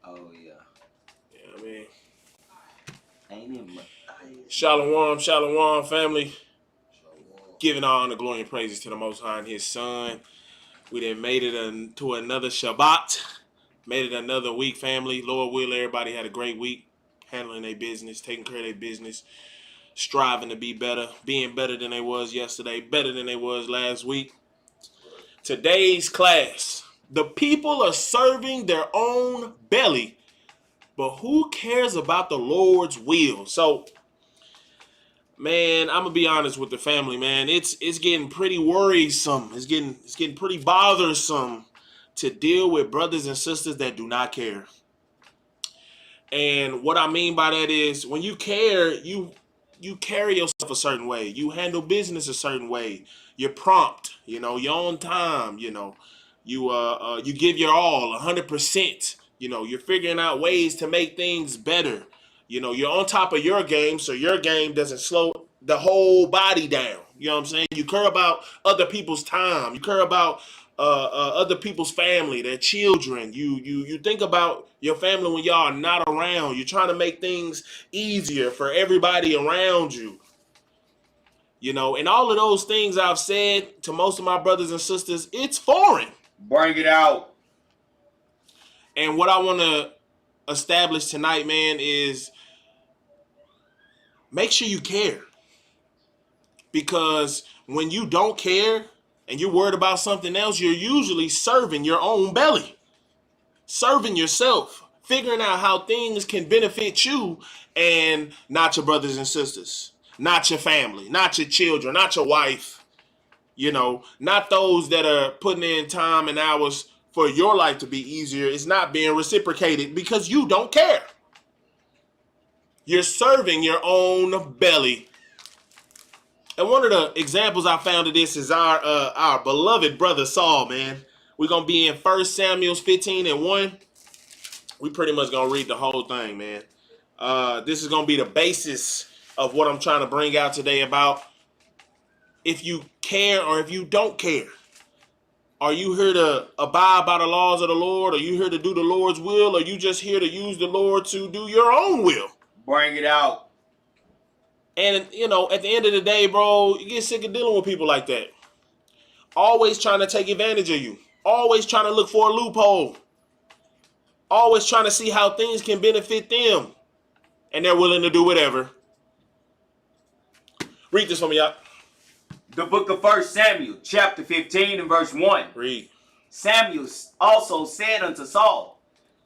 Oh, yeah. Yeah, I mean. Ain't it much? Shalom, family. Shalom. Giving all honor, glory, and praises to the Most High and His Son. We done made it to another Shabbat. Made it another week, family. Lord will, everybody had a great week. Handling their business, taking care of their business. Striving to be better. Being better than they was yesterday. Better than they was last week. Today's class. The people are serving their own belly. But who cares about the Lord's will? So, man, I'm gonna be honest with the family, man. It's getting pretty worrisome. It's getting pretty bothersome to deal with brothers and sisters that do not care. And what I mean by that is when you care, you carry yourself a certain way. You handle business a certain way. You're prompt, you're on time, you give your all 100%. You're figuring out ways to make things better. You're on top of your game, so your game doesn't slow the whole body down. You know what I'm saying? You care about other people's time. You care about other people's family, their children. You think about your family when y'all are not around. You're trying to make things easier for everybody around you. And all of those things I've said to most of my brothers and sisters, it's foreign. Bring it out. And what I want to establish tonight, man, is make sure you care. Because when you don't care and you're worried about something else, you're usually serving your own belly. Serving yourself. Figuring out how things can benefit you and not your brothers and sisters. Not your family. Not your children. Not your wife. Not those that are putting in time and hours for your life to be easier. It's not being reciprocated because you don't care. You're serving your own belly. And one of the examples I found of this is our beloved brother Saul, man. We're going to be in 1 Samuel 15:1. We pretty much going to read the whole thing, man. This is going to be the basis of what I'm trying to bring out today about if you care or if you don't care. Are you here to abide by the laws of the Lord? Are you here to do the Lord's will? Or are you just here to use the Lord to do your own will? Bring it out. And, at the end of the day, bro, you get sick of dealing with people like that. Always trying to take advantage of you. Always trying to look for a loophole. Always trying to see how things can benefit them. And they're willing to do whatever. Read this for me, y'all. The book of 1 Samuel, chapter 15 and verse 1. Read. Samuel also said unto Saul,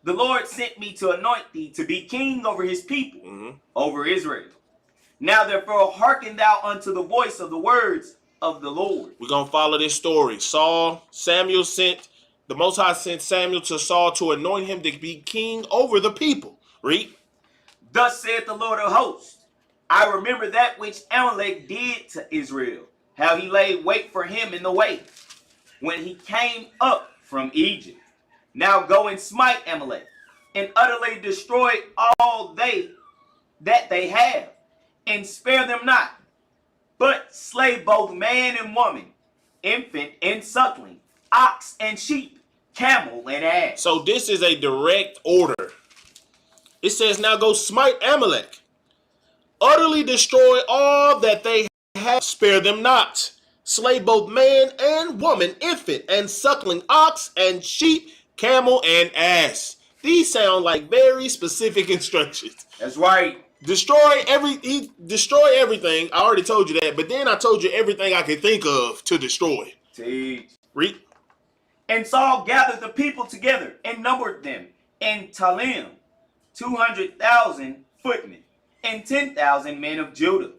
the Lord sent me to anoint thee to be king over his people, over Israel. Now therefore hearken thou unto the voice of the words of the Lord. We're going to follow this story. The Most High sent Samuel to Saul to anoint him to be king over the people. Read. Thus saith the Lord of hosts, I remember that which Amalek did to Israel, how he laid wait for him in the way, when he came up from Egypt. Now go and smite Amalek, and utterly destroy all that they have, and spare them not, but slay both man and woman, infant and suckling, ox and sheep, camel and ass. So this is a direct order. It says, now go smite Amalek, utterly destroy all that they have, spare them not, slay both man and woman, infant and suckling, ox and sheep, camel and ass. These sound like very specific instructions. That's right. Destroy everything. I already told you that, but then I told you everything I could think of to destroy. Teach. Read. And Saul gathered the people together and numbered them in Talim, 200,000 footmen and 10,000 men of Judah.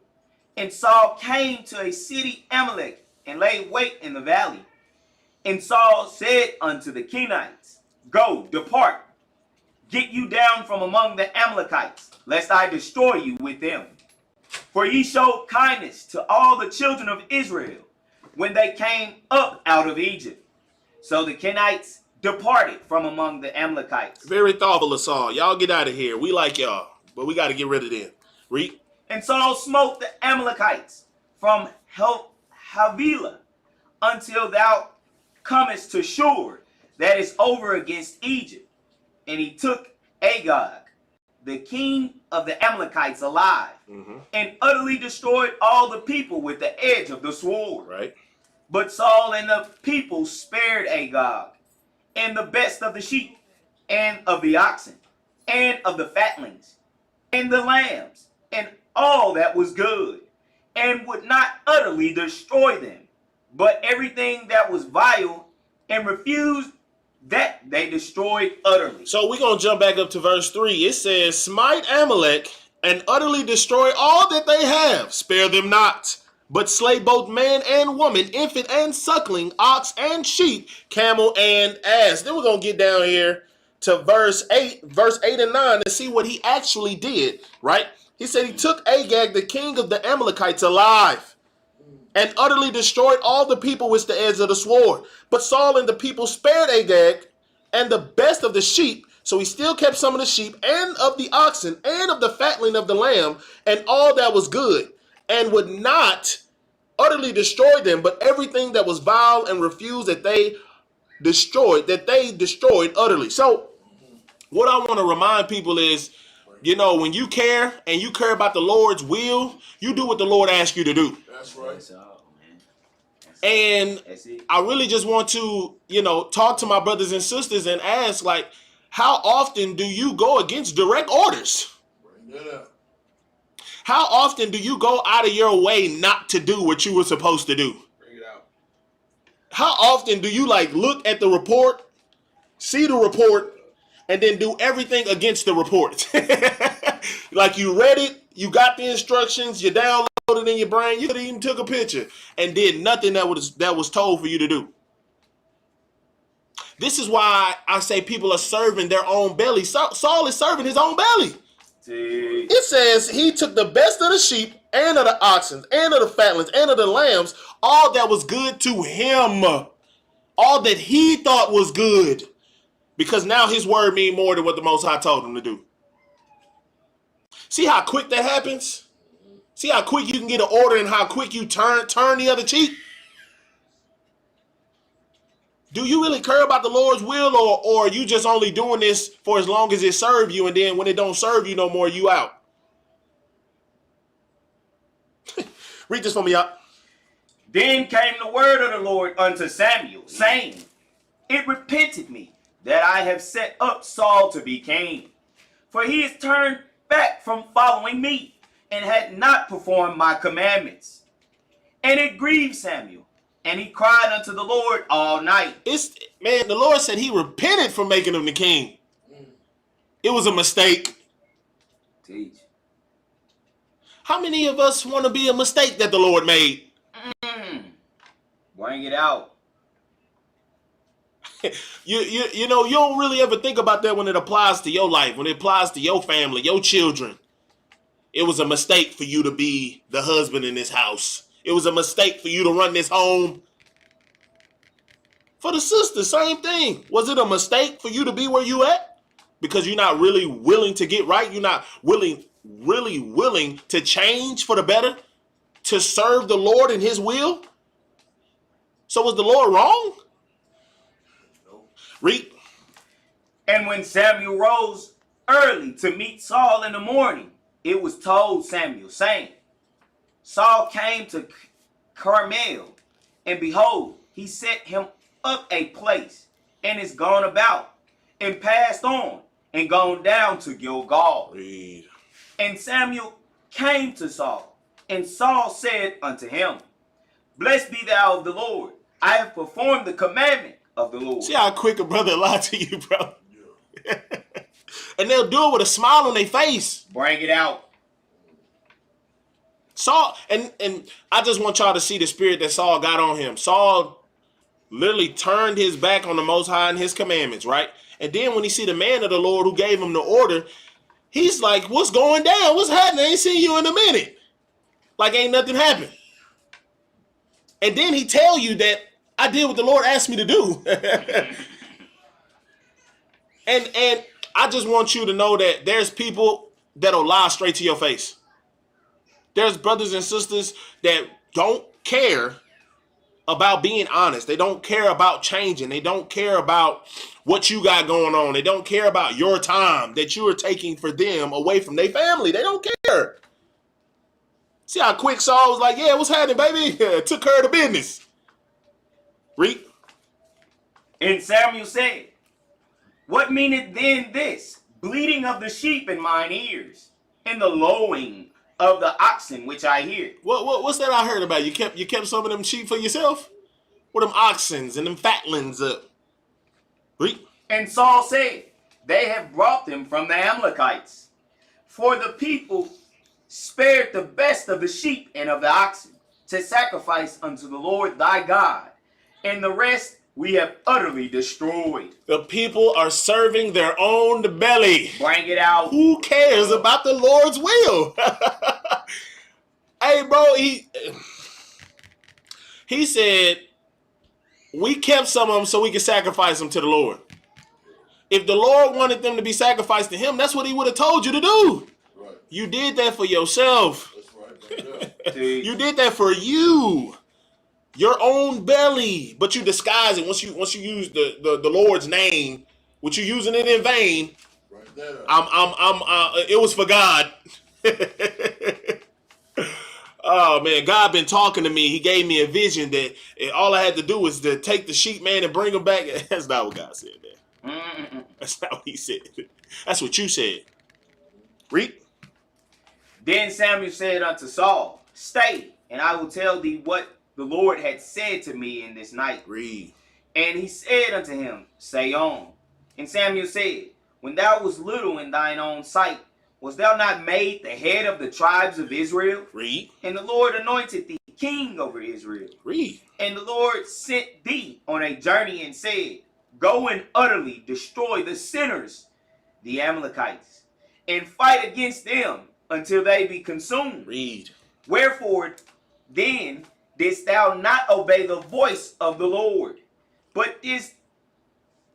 And Saul came to a city Amalek and laid wait in the valley. And Saul said unto the Kenites, go, depart, get you down from among the Amalekites, lest I destroy you with them. For ye showed kindness to all the children of Israel when they came up out of Egypt. So the Kenites departed from among the Amalekites. Very thoughtful of Saul. Y'all get out of here. We like y'all, but we got to get rid of them. Read. And Saul smote the Amalekites from Havilah until thou comest to Shur, that is over against Egypt. And he took Agag, the king of the Amalekites, alive, Mm-hmm. and utterly destroyed all the people with the edge of the sword. Right. But Saul and the people spared Agag, and the best of the sheep, and of the oxen, and of the fatlings, and the lambs, and all that was good, and would not utterly destroy them, but everything that was vile, and refused, that they destroyed utterly. So we're going to jump back up to verse 3. It says, smite Amalek and utterly destroy all that they have. Spare them not, but slay both man and woman, infant and suckling, ox and sheep, camel and ass. Then we're going to get down here to verse 8 and 9 to see what he actually did, right? He said he took Agag, the king of the Amalekites, alive, and utterly destroyed all the people with the edge of the sword. But Saul and the people spared Agag and the best of the sheep. So he still kept some of the sheep and of the oxen and of the fatling of the lamb and all that was good, and would not utterly destroy them, but everything that was vile and refused that they destroyed utterly. So what I want to remind people is, when you care and you care about the Lord's will, you do what the Lord asks you to do. That's right. That's all, man. And That's it. I really just want to, talk to my brothers and sisters and ask, like, how often do you go against direct orders? Bring that up. How often do you go out of your way not to do what you were supposed to do? Bring it out. How often do you look at the report, see the report, and then do everything against the report? Like you read it, you got the instructions, you downloaded it in your brain, you could even took a picture and did nothing that was told for you to do. This is why I say people are serving their own belly. Saul is serving his own belly. See, It says he took the best of the sheep and of the oxen and of the fatlings and of the lambs, all that was good to him, all that he thought was good, because now his word means more than what the Most High told him to do. See how quick that happens? See how quick you can get an order and how quick you turn the other cheek? Do you really care about the Lord's will, or are you just only doing this for as long as it serves you, and then when it don't serve you no more, you out? Read this for me, y'all. then came the word of the Lord unto Samuel, saying, it repented me that I have set up Saul to be king, for he is turned back from following me, and had not performed my commandments. And it grieved Samuel, and he cried unto the Lord all night. The Lord said he repented for making him the king. It was a mistake. Teach. How many of us want to be a mistake that the Lord made? Bring it out. You don't really ever think about that when it applies to your life, when it applies to your family, your children. It was a mistake for you to be the husband in this house. It was a mistake for you to run this home. For the sister, same thing. Was it a mistake for you to be where you at? Because you're not really willing to get right? You're not really willing to change for the better? To serve the Lord in his will? So was the Lord wrong? Read. And when Samuel rose early to meet Saul in the morning, it was told Samuel, saying, Saul came to Carmel, and behold, he set him up a place, and is gone about, and passed on, and gone down to Gilgal. Read. And Samuel came to Saul, and Saul said unto him, Blessed be thou of the Lord. I have performed the commandment of the Lord. See how quick a brother lie to you, bro? Yeah. And they'll do it with a smile on their face. Bring it out. Saul, and I just want y'all to see the spirit that Saul got on him. Saul literally turned his back on the Most High and his commandments, right? And then when he see the man of the Lord who gave him the order, he's like, what's going down? What's happening? I ain't seen you in a minute. Like ain't nothing happened. And then he tell you that I did what the Lord asked me to do. And I just want you to know that there's people that'll lie straight to your face. There's brothers and sisters that don't care about being honest. They don't care about changing. They don't care about what you got going on. They don't care about your time that you are taking for them away from their family. They don't care. See how quick Saul was like, yeah, what's happening, baby? Took care of the business. Read. And Samuel said, what meaneth then this bleating of the sheep in mine ears, and the lowing of the oxen which I hear? What's that I heard about? You kept some of them sheep for yourself? What them oxens and them fatlings up? Read. And Saul said, they have brought them from the Amalekites. For the people spared the best of the sheep and of the oxen to sacrifice unto the Lord thy God, and the rest we have utterly destroyed. The people are serving their own belly. Bring it out. Who cares about the Lord's will? Hey, bro, he said, we kept some of them so we could sacrifice them to the Lord. If the Lord wanted them to be sacrificed to him, that's what he would have told you to do. Right. You did that for yourself. That's right. You did that for you. Your own belly. But you disguise it once you use the Lord's name, which you're using it in vain. Right. It was for God. Oh man, God been talking to me. He gave me a vision that all I had to do was to take the sheep, man, and bring them back. That's not what God said, man. That's not what he said. That's what you said. Read. Then Samuel said unto Saul, stay, and I will tell thee what the Lord had said to me in this night. Read. And he said unto him, say on. And Samuel said, when thou wast little in thine own sight, was thou not made the head of the tribes of Israel? Read. And the Lord anointed thee king over Israel. Read. And the Lord sent thee on a journey and said, go and utterly destroy the sinners, the Amalekites, and fight against them until they be consumed. Read. Wherefore then didst thou not obey the voice of the Lord, but didst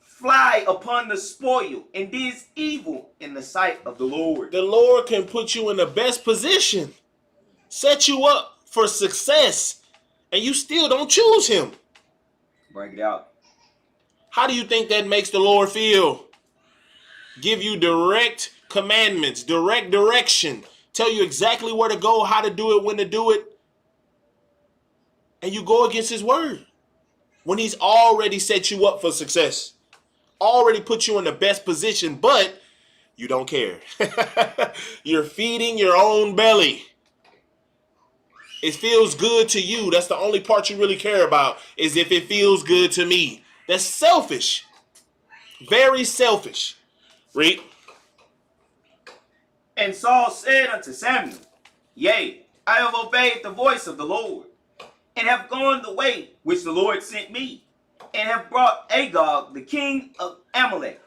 fly upon the spoil, and didst evil in the sight of the Lord. The Lord can put you in the best position, set you up for success, and you still don't choose him. Break it out. How do you think that makes the Lord feel? Give you direct commandments, direct direction, tell you exactly where to go, how to do it, when to do it, and you go against his word when he's already set you up for success, already put you in the best position, but you don't care. You're feeding your own belly. It feels good to you. That's the only part you really care about, is if it feels good to me. That's selfish. Very selfish. Read. And Saul said unto Samuel, yea, I have obeyed the voice of the Lord, and have gone the way which the Lord sent me, and have brought Agag, the king of Amalek,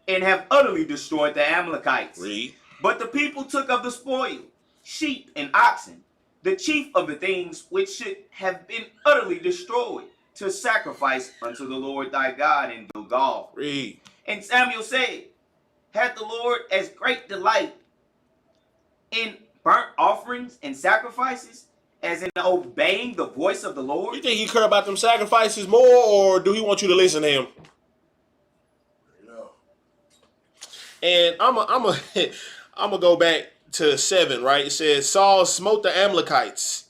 and have utterly destroyed the Amalekites. Read. But the people took of the spoil, sheep and oxen, the chief of the things which should have been utterly destroyed, to sacrifice unto the Lord thy God in Gilgal. Read. And Samuel said, hath the Lord as great delight in burnt offerings and sacrifices as in obeying the voice of the Lord? You think he care about them sacrifices more, or do he want you to listen to him? No. And I'm a go back to 7, right? It says Saul smote the Amalekites.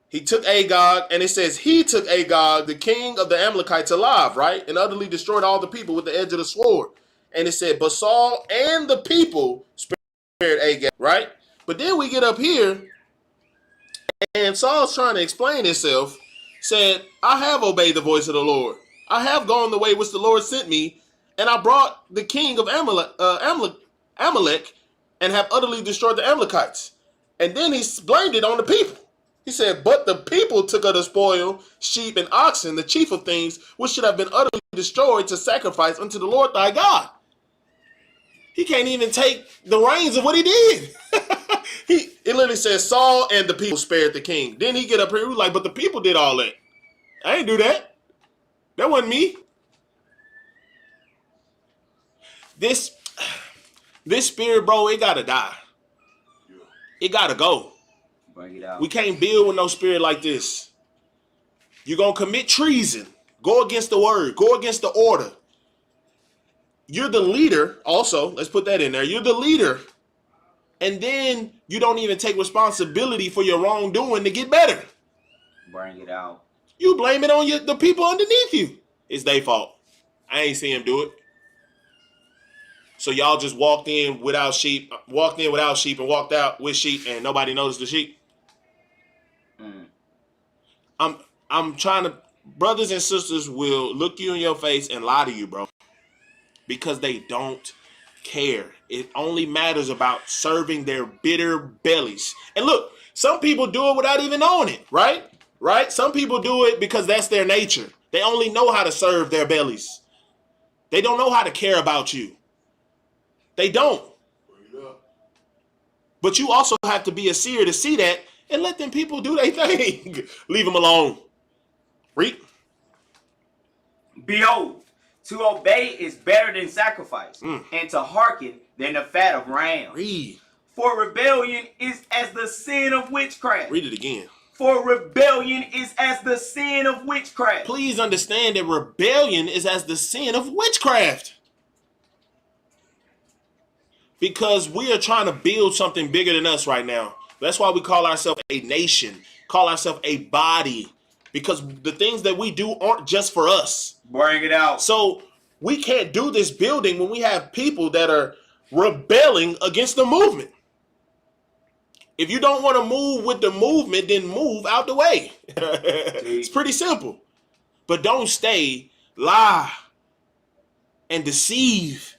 He took Agag, and it says he took Agag, the king of the Amalekites, alive, right? And utterly destroyed all the people with the edge of the sword. And it said, but Saul and the people spared Agag, right? But then we get up here, and Saul's trying to explain himself, said, I have obeyed the voice of the Lord. I have gone the way which the Lord sent me, and I brought the king of Amalek and have utterly destroyed the Amalekites. And then he blamed it on the people. He said, but the people took of the spoil, sheep and oxen, the chief of things, which should have been utterly destroyed, to sacrifice unto the Lord thy God. He can't even take the reins of what he did. It literally says Saul and the people spared the king. Then he get up here, he was like, but the people did all that. I didn't do that. That wasn't me. This spirit, bro, it gotta die. It gotta go. Bring it out. We can't build with no spirit like this. You're going to commit treason. Go against the word. Go against the order. You're the leader also. Let's put that in there. You're the leader. And then you don't even take responsibility for your wrongdoing to get better. Bring it out. You blame it on the people underneath you. It's their fault. I ain't see him do it. So y'all just walked in without sheep and walked out with sheep and nobody noticed the sheep. I'm trying to, brothers and sisters will look you in your face and lie to you, bro. Because they don't care. It only matters about serving their bitter bellies. And look, some people do it without even knowing it, right? Right? Some people do it because that's their nature. They only know how to serve their bellies. They don't know how to care about you. They don't. But you also have to be a seer to see that and let them people do their thing. Leave them alone. Read. Behold, to obey is better than sacrifice, and to hearken than the fat of rams. Read. For rebellion is as the sin of witchcraft. Read it again. For rebellion is as the sin of witchcraft. Please understand that rebellion is as the sin of witchcraft. Because we are trying to build something bigger than us right now. That's why we call ourselves a nation, call ourselves a body. Because the things that we do aren't just for us. Bring it out. So we can't do this building when we have people that are rebelling against the movement. If you don't want to move with the movement, then move out the way. It's pretty simple. But don't stay, lie, and deceive.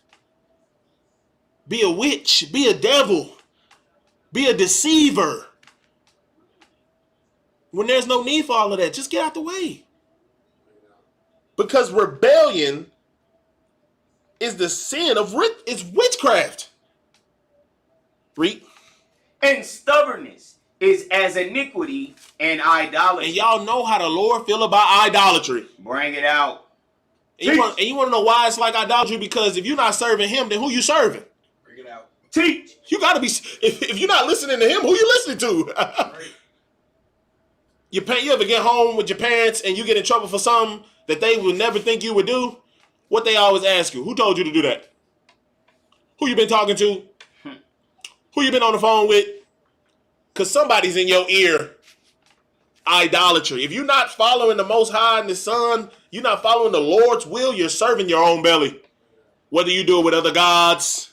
Be a witch, be a devil, be a deceiver. When there's no need for all of that, just get out the way. Because rebellion is the sin of it's witchcraft. Read. And stubbornnness is as iniquity and idolatry. And y'all know how the Lord feel about idolatry. Bring it out. And you want to know why it's like idolatry? Because if you're not serving him, then who you serving? Bring it out. Teach. You got to be, if you're not listening to him, who you listening to? Right. You ever get home with your parents and you get in trouble for something that they would never think you would do? What they always ask you, who told you to do that? Who you been talking to? Who you been on the phone with? Because somebody's in your ear. Idolatry. If you're not following the Most High and the Son, you're not following the Lord's will, you're serving your own belly. Whether you do it with other gods,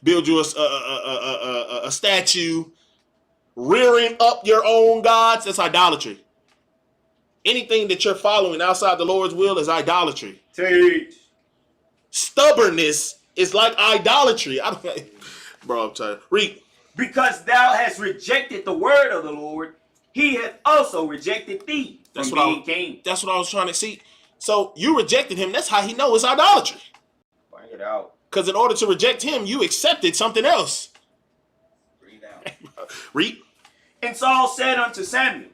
build you a statue, rearing up your own gods, that's idolatry. Anything that you're following outside the Lord's will is idolatry. Teach. Stubbornness is like idolatry. Bro, I'm tired. Read. Because thou hast rejected the word of the Lord, he hath also rejected thee from being king. That's what I was trying to see. So you rejected him. That's how he knows it's idolatry. Bring it out. Because in order to reject him, you accepted something else. Read out. Read. And Saul said unto Samuel,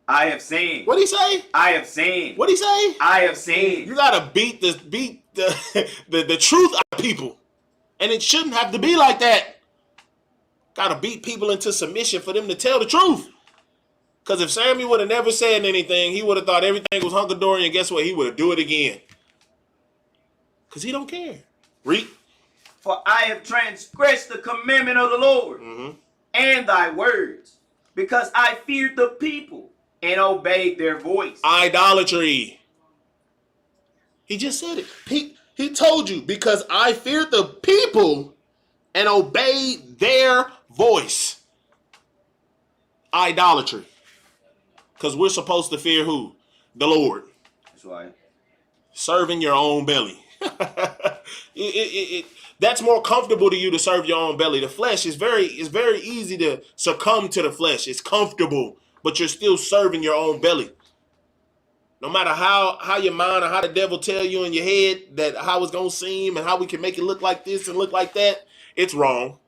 I have sinned. What'd he say? I have sinned. What'd he say? I have sinned. You gotta beat the truth out of people. And it shouldn't have to be like that. Gotta beat people into submission for them to tell the truth. Because if Samuel would have never said anything, he would have thought everything was hunky-dory, and guess what? He would have do it again. Because he don't care. Read. For I have transgressed the commandment of the Lord and thy words, because I feared the people and obeyed their voice. Idolatry. He just said it. He told you, because I feared the people and obeyed their voice. Idolatry. Because we're supposed to fear who? The Lord. That's right. Serving your own belly. That's more comfortable to you to serve your own belly. The flesh is very easy to succumb to the flesh. It's comfortable, but you're still serving your own belly. No matter how your mind or how the devil tell you in your head that how it's going to seem and how we can make it look like this and look like that, it's wrong.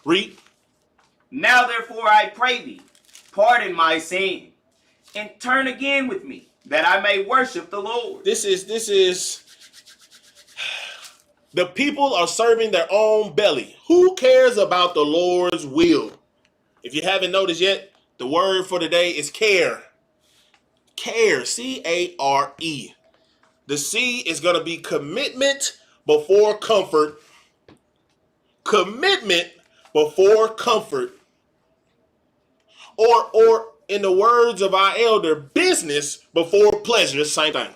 Read. Now therefore I pray thee, pardon my sin, and turn again with me, that I may worship the Lord. This is the people are serving their own belly. Who cares about the Lord's will? If you haven't noticed yet, The word for today is care. Care, C-A-R-E. The C is going to be commitment before comfort. Commitment before comfort. Or in the words of our elder, business before pleasure. Same thing.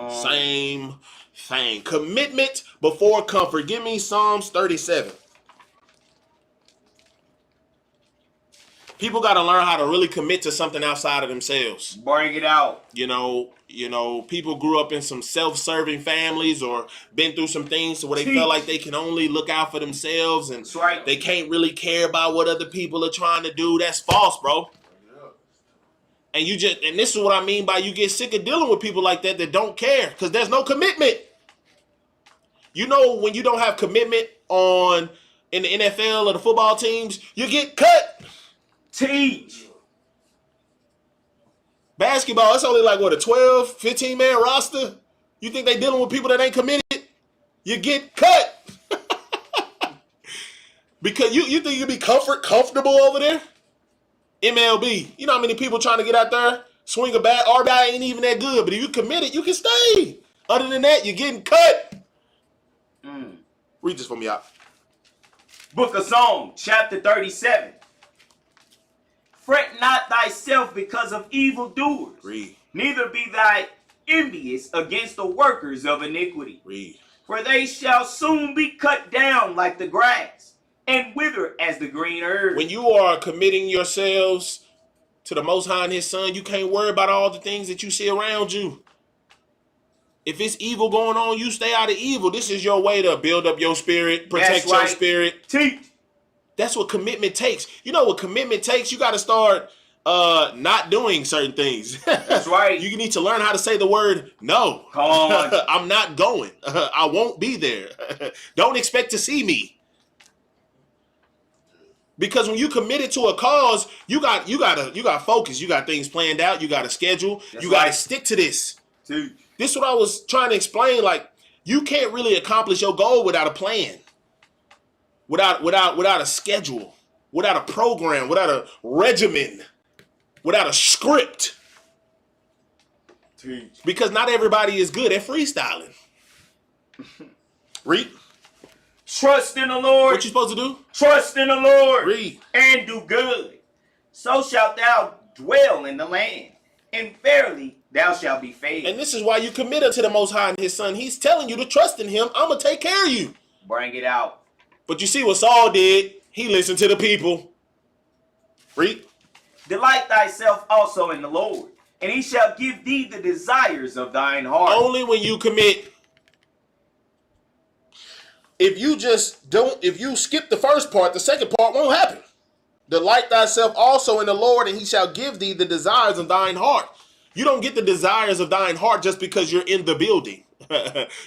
Same thing. Commitment before comfort. Give me Psalms 37. People got to learn how to really commit to something outside of themselves. Bring it out. You know, people grew up in some self-serving families or been through some things where they felt like they can only look out for themselves and That's right. They can't really care about what other people are trying to do. That's false, bro. And this is what I mean by you get sick of dealing with people like that don't care because there's no commitment. You know, when you don't have commitment in the NFL or the football teams, you get cut. Teach. Basketball, it's only like, what, a 12, 15-man roster? You think they dealing with people that ain't committed? You get cut. Because you think you be comfortable over there? MLB, you know how many people trying to get out there, swing a bat, RBI ain't even that good, but if you committed, you can stay. Other than that, you're getting cut. Read this for me out. Book of Psalms, chapter 37. Fret not thyself because of evildoers. Read. Neither be thy envious against the workers of iniquity. Read. For they shall soon be cut down like the grass, and wither as the green herb. When you are committing yourselves to the Most High and His Son, you can't worry about all the things that you see around you. If it's evil going on, you stay out of evil. This is your way to build up your spirit, protect your spirit. Teach. That's what commitment takes. You know what commitment takes? You got to start not doing certain things. That's right. You need to learn how to say the word no. Come on. I'm not going. I won't be there. Don't expect to see me. Because when you committed to a cause, you got focus. You got things planned out. You got a schedule. You got to stick to this. Teach. This is what I was trying to explain. Like, you can't really accomplish your goal without a plan. Without a schedule, without a program, without a regimen, without a script. Teach. Because not everybody is good at freestyling. Read. Trust in the Lord. What you supposed to do? Trust in the Lord. Read. And do good. So shalt thou dwell in the land, and verily thou shalt be fed. And this is why you committed to the Most High and His Son. He's telling you to trust in Him. I'm going to take care of you. Bring it out. But you see what Saul did? He listened to the people. Read. Delight thyself also in the Lord, and He shall give thee the desires of thine heart. Only when you commit. If you skip the first part, the second part won't happen. Delight thyself also in the Lord, and He shall give thee the desires of thine heart. You don't get the desires of thine heart just because you're in the building.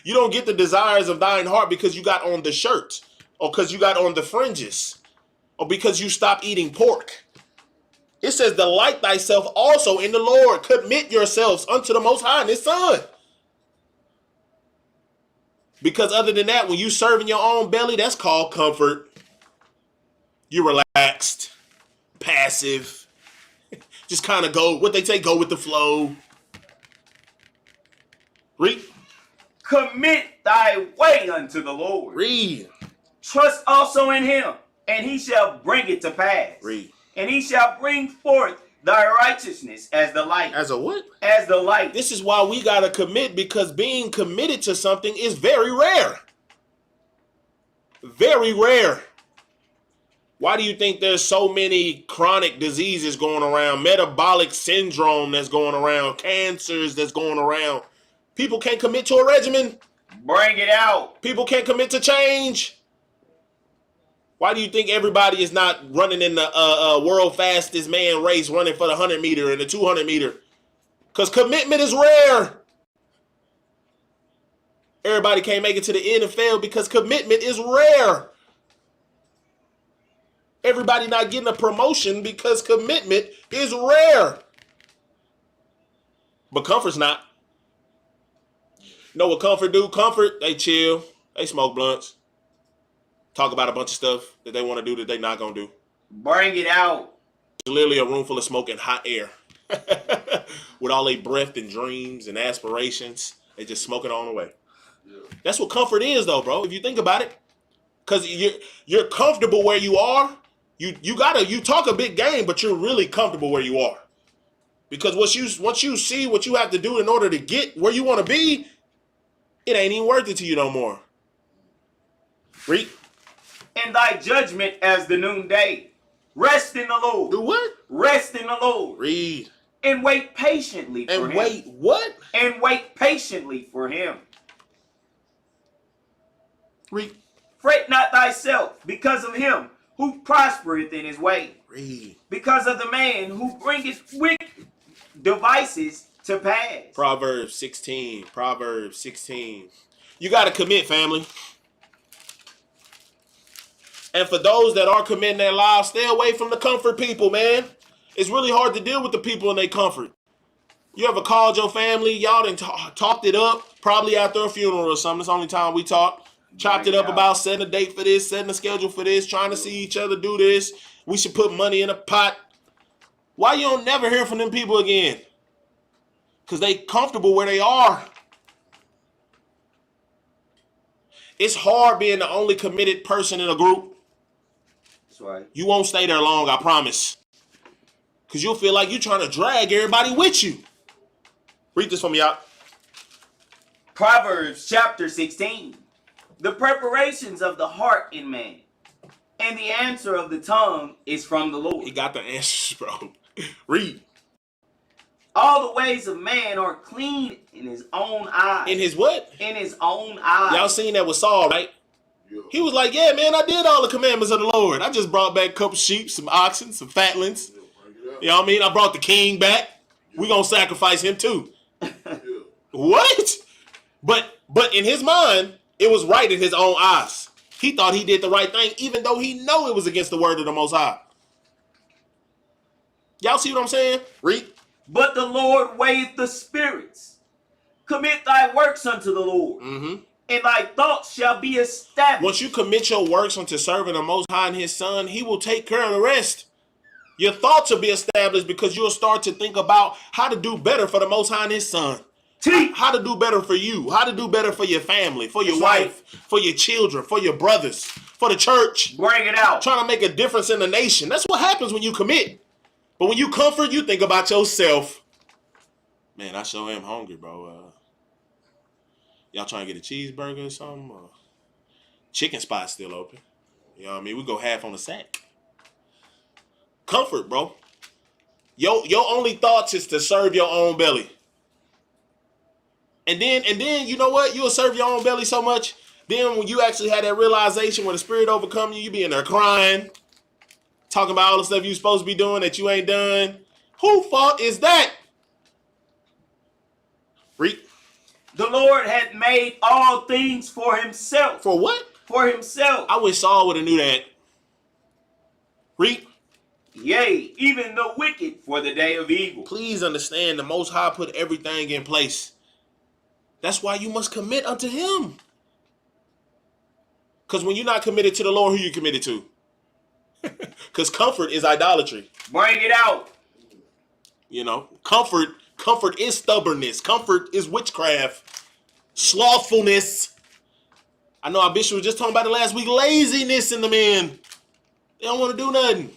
You don't get the desires of thine heart because you got on the shirt, or because you got on the fringes, or because you stopped eating pork. It says, delight thyself also in the Lord. Commit yourselves unto the Most High and His Son. Because other than that, when you serve in your own belly, that's called comfort. You're relaxed, passive, just kind of go with the flow. Read. Commit thy way unto the Lord. Read. Trust also in Him, and He shall bring it to pass. Read. And He shall bring forth thy righteousness as the light. As a what? As the light. This is why we got to commit, because being committed to something is very rare. Very rare. Why do you think there's so many chronic diseases going around, metabolic syndrome that's going around, cancers that's going around? People can't commit to a regimen. Bring it out. People can't commit to change. Why do you think everybody is not running in the world fastest man race, running for the 100 meter and the 200 meter? Because commitment is rare. Everybody can't make it to the NFL because commitment is rare. Everybody not getting a promotion because commitment is rare. But comfort's not. You know what comfort do? Comfort, they chill. They smoke blunts. Talk about a bunch of stuff that they want to do that they not going to do. Bring it out. literally a room full of smoke and hot air. With all their breath and dreams and aspirations. They just smoke it on the way. Yeah. That's what comfort is, though, bro, if you think about it. Because you're comfortable where you are. You talk a big game, but you're really comfortable where you are. Because once you see what you have to do in order to get where you want to be, it ain't even worth it to you no more. Read. And thy judgment as the noonday. Rest in the Lord. Do what? Rest in the Lord. Read. And wait patiently for him. And wait what? And wait patiently for him. Read. Fret not thyself because of him who prospereth in his way. Read. Because of the man who bringeth wicked devices to pass. Proverbs 16. Proverbs 16. You got to commit, family. And for those that are committing their lives, stay away from the comfort people, man. It's really hard to deal with the people in their comfort. You ever called your family? Y'all done talked it up, probably after a funeral or something. It's the only time we talked. Chopped it up about setting a date for this, setting a schedule for this, trying to see each other do this. We should put money in a pot. Why you don't never hear from them people again? Because they comfortable where they are. It's hard being the only committed person in a group. That's right. You won't stay there long, I promise. Because you'll feel like you're trying to drag everybody with you. Read this for me out. Proverbs chapter 16. The preparations of the heart in man, and the answer of the tongue is from the Lord. He got the answers, bro. Read. All the ways of man are clean in his own eyes. In his what? In his own eyes. Y'all seen that with Saul, right? Yeah. He was like, yeah, man, I did all the commandments of the Lord. I just brought back a couple sheep, some oxen, some fatlings. You know what I mean? I brought the king back. We're going to sacrifice him too. What? But in his mind, it was right in his own eyes. He thought he did the right thing, even though he know it was against the word of the Most High. Y'all see what I'm saying? Read. But the Lord weigheth the spirits. Commit thy works unto the Lord, and thy thoughts shall be established. Once you commit your works unto serving the Most High and his Son, he will take care of the rest. Your thoughts will be established because you'll start to think about how to do better for the Most High and his Son. How to do better for you, how to do better for your family, for your wife, for your children, for your brothers, for the church. Bring it out. Trying to make a difference in the nation. That's what happens when you commit. But when you comfort, you think about yourself. Man, I sure am hungry, bro. Y'all trying to get a cheeseburger or something? Chicken spot's still open. You know what I mean? We go half on the sack. Comfort, bro. Your only thoughts is to serve your own belly. And then you know what? You'll serve your own belly so much. Then when you actually had that realization where the spirit overcome you, you be in there crying, talking about all the stuff you're supposed to be doing that you ain't done. Whose fault is that? Read. The Lord hath made all things for himself. For what? For himself. I wish Saul would have knew that. Read. Yea, even the wicked for the day of evil. Please understand, the Most High put everything in place. That's why you must commit unto him. Because when you're not committed to the Lord, who you committed to? Because comfort is idolatry. Bring it out. You know, comfort is stubbornness. Comfort is witchcraft. Slothfulness. I know our bishop was just talking about it last week. Laziness in the men. They don't want to do nothing.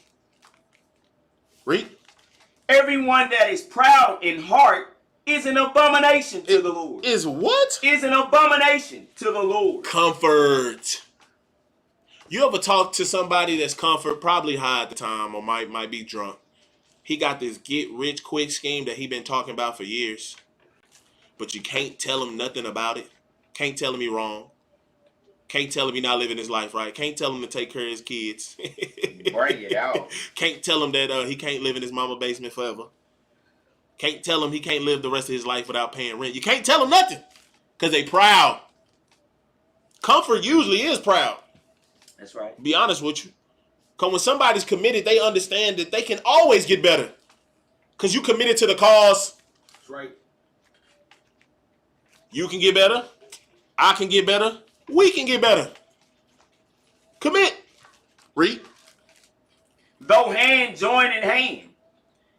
Read. Everyone that is proud in heart is an abomination to the Lord. Is what? Is an abomination to the Lord. Comfort. You ever talk to somebody that's comfort, probably high at the time or might be drunk. He got this get rich quick scheme that he been talking about for years. But you can't tell him nothing about it. Can't tell him he wrong. Can't tell him he not living his life right. Can't tell him to take care of his kids. Bring it out. Can't tell him that he can't live in his mama basement forever. Can't tell him he can't live the rest of his life without paying rent. You can't tell him nothing because they proud. Comfort usually is proud. That's right. Be honest with you. Because when somebody's committed, they understand that they can always get better. Because you committed to the cause. That's right. You can get better. I can get better. We can get better. Commit. Read. Though hand join in hand,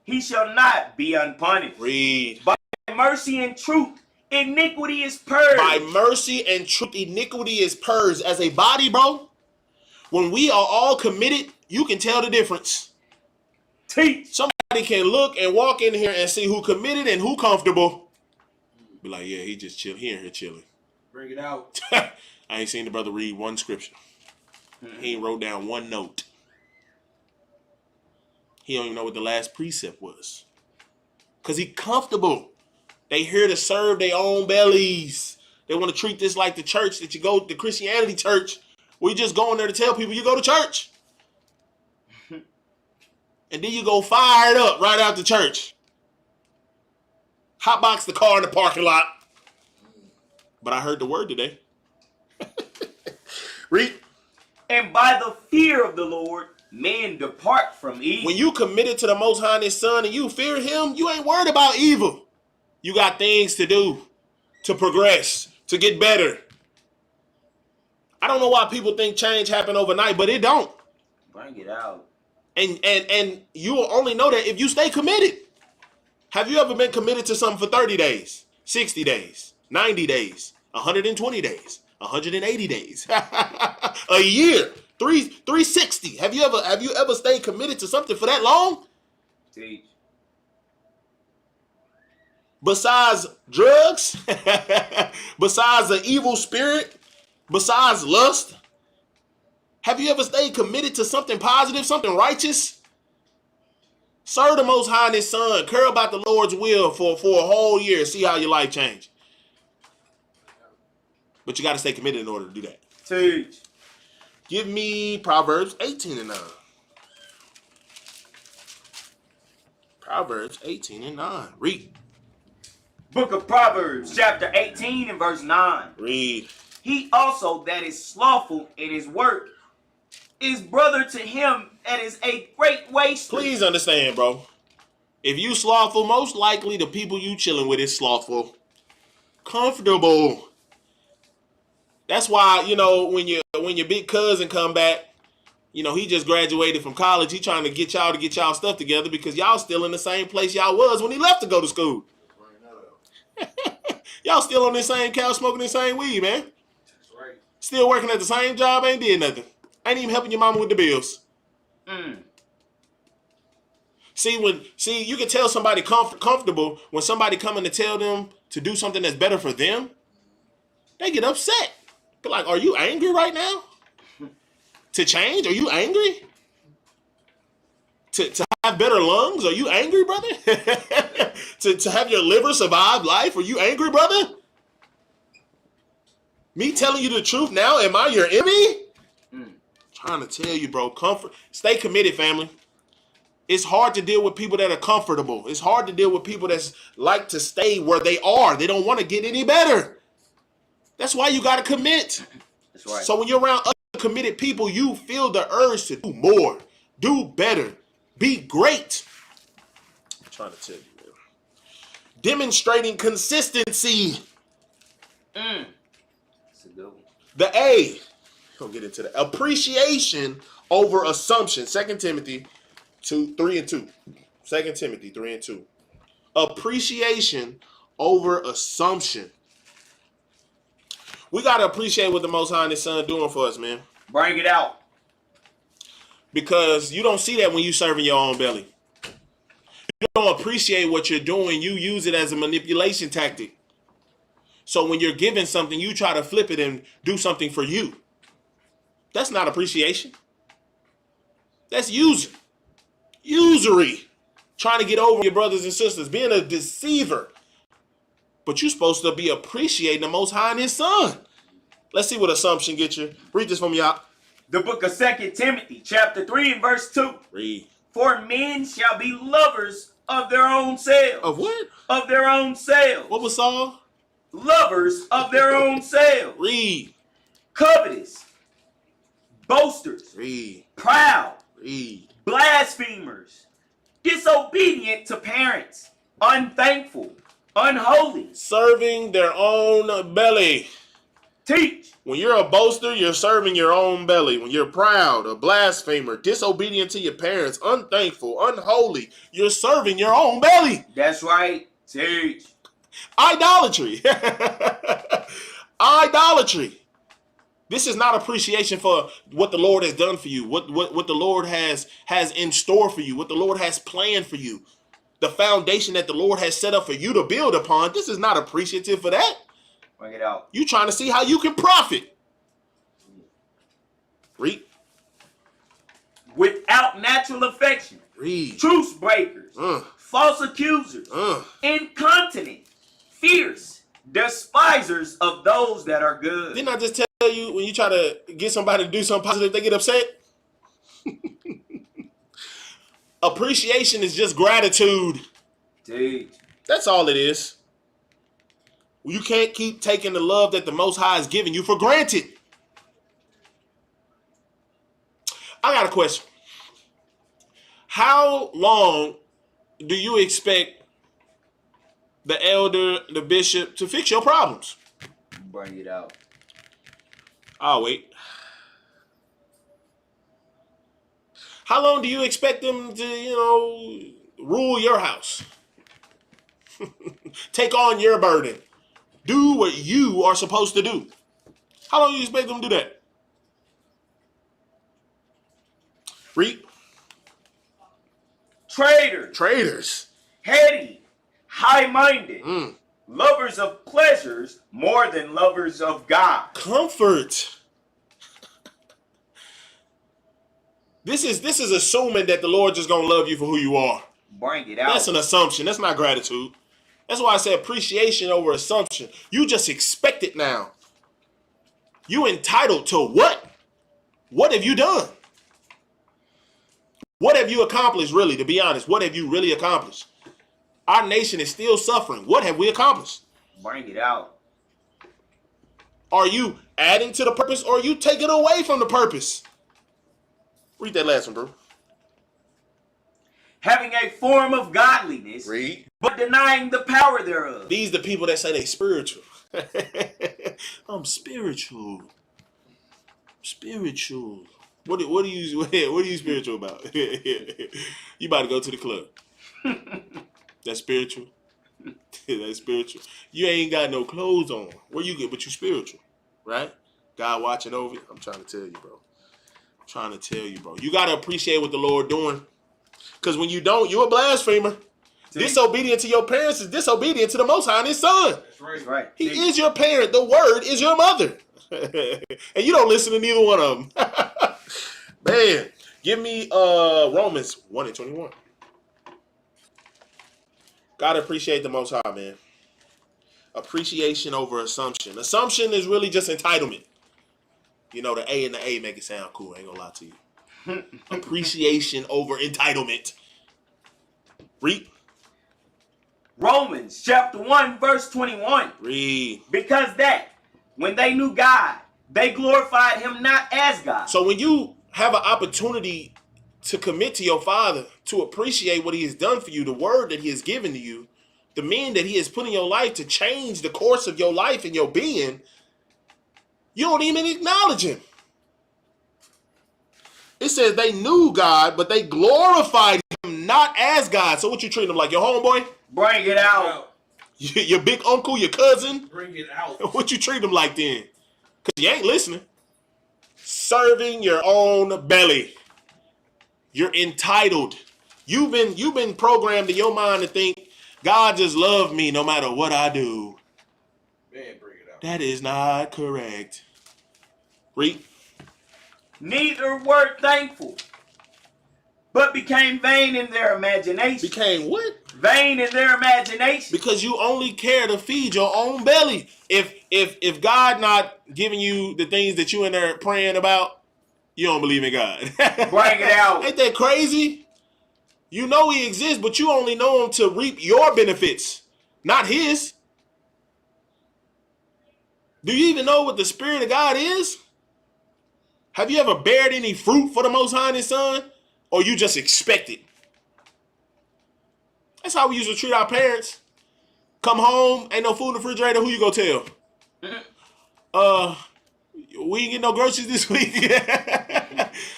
he shall not be unpunished. Read. By mercy and truth, iniquity is purged. By mercy and truth, iniquity is purged. As a body, bro, when we are all committed, you can tell the difference. Teach. Somebody can look and walk in here and see who committed and who comfortable. Be like, yeah, he just chill. He in here chilling. Bring it out. I ain't seen the brother read one scripture. He ain't wrote down one note. He don't even know what the last precept was. Because he comfortable. They here to serve their own bellies. They want to treat this like the church that you go, the Christianity church. We just go in there to tell people you go to church. And then you go fired up right out the church. Hotbox the car in the parking lot. But I heard the word today. Read. And by the fear of the Lord, men depart from evil. When you committed to the Most High and His Son and you fear Him, you ain't worried about evil. You got things to do, to progress, to get better. I don't know why people think change happen overnight, but it don't. Bring it out. And you will only know that if you stay committed. Have you ever been committed to something for 30 days, 60 days, 90 days, 120 days, 180 days, a year, 360? Have you ever stayed committed to something for that long? Teach. Besides drugs, besides the evil spirit, besides lust, have you ever stayed committed to something positive, something righteous? Serve the Most High and His Son. Care about the Lord's will for a whole year. See how your life change. But you got to stay committed in order to do that. Teach. Give me Proverbs 18:9. Proverbs 18:9. Read. Book of Proverbs, chapter 18 and verse 9. Read. He also that is slothful in his work is brother to him that is a great waster. Please understand, bro. If you slothful, most likely the people you chilling with is slothful. Comfortable. That's why, when your big cousin come back, he just graduated from college. He trying to get y'all stuff together because y'all still in the same place y'all was when he left to go to school. Y'all still on this same couch smoking the same weed, man. That's right. Still working at the same job, ain't did nothing. Ain't even helping your mama with the bills. See, you can tell somebody comfortable when somebody coming to tell them to do something that's better for them. They get upset. But like, are you angry right now? To change? Are you angry? To have better lungs? Are you angry, brother? to have your liver survive life? Are you angry, brother? Me telling you the truth now, am I your enemy? Trying to tell you, bro, stay committed, family. It's hard to deal with people that are comfortable. It's hard to deal with people that's like to stay where they are. They don't want to get any better. That's why you got to commit. That's right. So when you're around other committed people, you feel the urge to do more, do better, be great. I'm trying to tell you, man. Demonstrating consistency. That's a good one. The A. We'll get into that. Appreciation over assumption. 2 Timothy 3:2. 2 Timothy 3:2. Appreciation over assumption. We got to appreciate what the Most High and His Son doing for us, man. Bring it out. Because you don't see that when you serving your own belly. You don't appreciate what you're doing. You use it as a manipulation tactic. So when you're given something, you try to flip it and do something for you. That's not appreciation. That's usury. Trying to get over your brothers and sisters. Being a deceiver. But you're supposed to be appreciating the Most High and His Son. Let's see what assumption gets you. Read this from y'all. The book of 2 Timothy, chapter 3 and verse 2. Read. For men shall be lovers of their own selves. Of what? Of their own selves. What was Saul? Lovers of their own selves. Read. Covetous. Boasters. Read. Proud. Read. Blasphemers. Disobedient to parents. Unthankful. Unholy. Serving their own belly. Teach. When you're a boaster, you're serving your own belly. When you're proud, a blasphemer, disobedient to your parents, unthankful, unholy, you're serving your own belly. That's right. Teach. Idolatry. Idolatry. This is not appreciation for what the Lord has done for you, what the Lord has in store for you, what the Lord has planned for you, the foundation that the Lord has set up for you to build upon. This is not appreciative for that. Bring it out. You trying to see how you can profit. Read. Without natural affection. Read. Truce breakers. False accusers. Incontinent. Fierce. Despisers of those that are good. Didn't I just tell you when you try to get somebody to do something positive, they get upset? Appreciation is just gratitude. Teach. That's all it is. You can't keep taking the love that the Most High is giving you for granted. I got a question. How long do you expect the elder, the bishop, to fix your problems? Bring it out. I'll wait. How long do you expect them to, rule your house? Take on your burden. Do what you are supposed to do. How long do you expect them to do that? Read. Traitors. Heady. High-minded. Lovers of pleasures more than lovers of God. Comfort. This is assuming that the Lord just gonna love you for who you are. Bring it out. That's an assumption. That's not gratitude. That's why I say appreciation over assumption. You just expect it now. You entitled to what? What have you done? What have you accomplished, really, to be honest? What have you really accomplished? Our nation is still suffering. What have we accomplished? Bring it out. Are you adding to the purpose or are you taking away from the purpose? Read that last one, bro. Having a form of godliness, Read. but denying the power thereof. These the people that say they spiritual. I'm spiritual. Spiritual. What are you spiritual about? You about to go to the club. That's spiritual. That's spiritual. You ain't got no clothes on. Where you get, but you spiritual, right? God watching over you. I'm trying to tell you, bro. You got to appreciate what the Lord doing. Because when you don't, you're a blasphemer. Disobedient to your parents is disobedient to the Most High and His Son. That's right. That's right. He is your parent. The Word is your mother. And you don't listen to neither one of them. Man, give me Romans 1:21. Gotta appreciate the Most High, man. Appreciation over assumption. Assumption is really just entitlement. The A and the A make it sound cool. I ain't gonna lie to you. Appreciation over entitlement. Read. Romans chapter 1 verse 21. Read. Because that when they knew God, they glorified Him not as God. So when you have an opportunity to commit to your Father, to appreciate what He has done for you, the word that He has given to you, the men that He has put in your life to change the course of your life and your being, you don't even acknowledge Him. It says they knew God, but they glorified Him not as God. So what you treat Him like, your homeboy? Bring it out. Your big uncle, your cousin? Bring it out. What you treat Him like then? Because you ain't listening. Serving your own belly. You're entitled. You've been programmed in your mind to think God just loves me no matter what I do. Man, bring it out. That is not correct. Read. Neither were thankful, but became vain in their imagination. Became what? Vain in their imagination. Because you only care to feed your own belly. If God not giving you the things that you in there praying about, you don't believe in God. Bring it out. Ain't that crazy? You know He exists, but you only know Him to reap your benefits, not His. Do you even know what the Spirit of God is? Have you ever bared any fruit for the Most High and His Son? Or you just expect it? That's how we used to treat our parents. Come home, ain't no food in the refrigerator, who you go tell? We ain't get no groceries this week.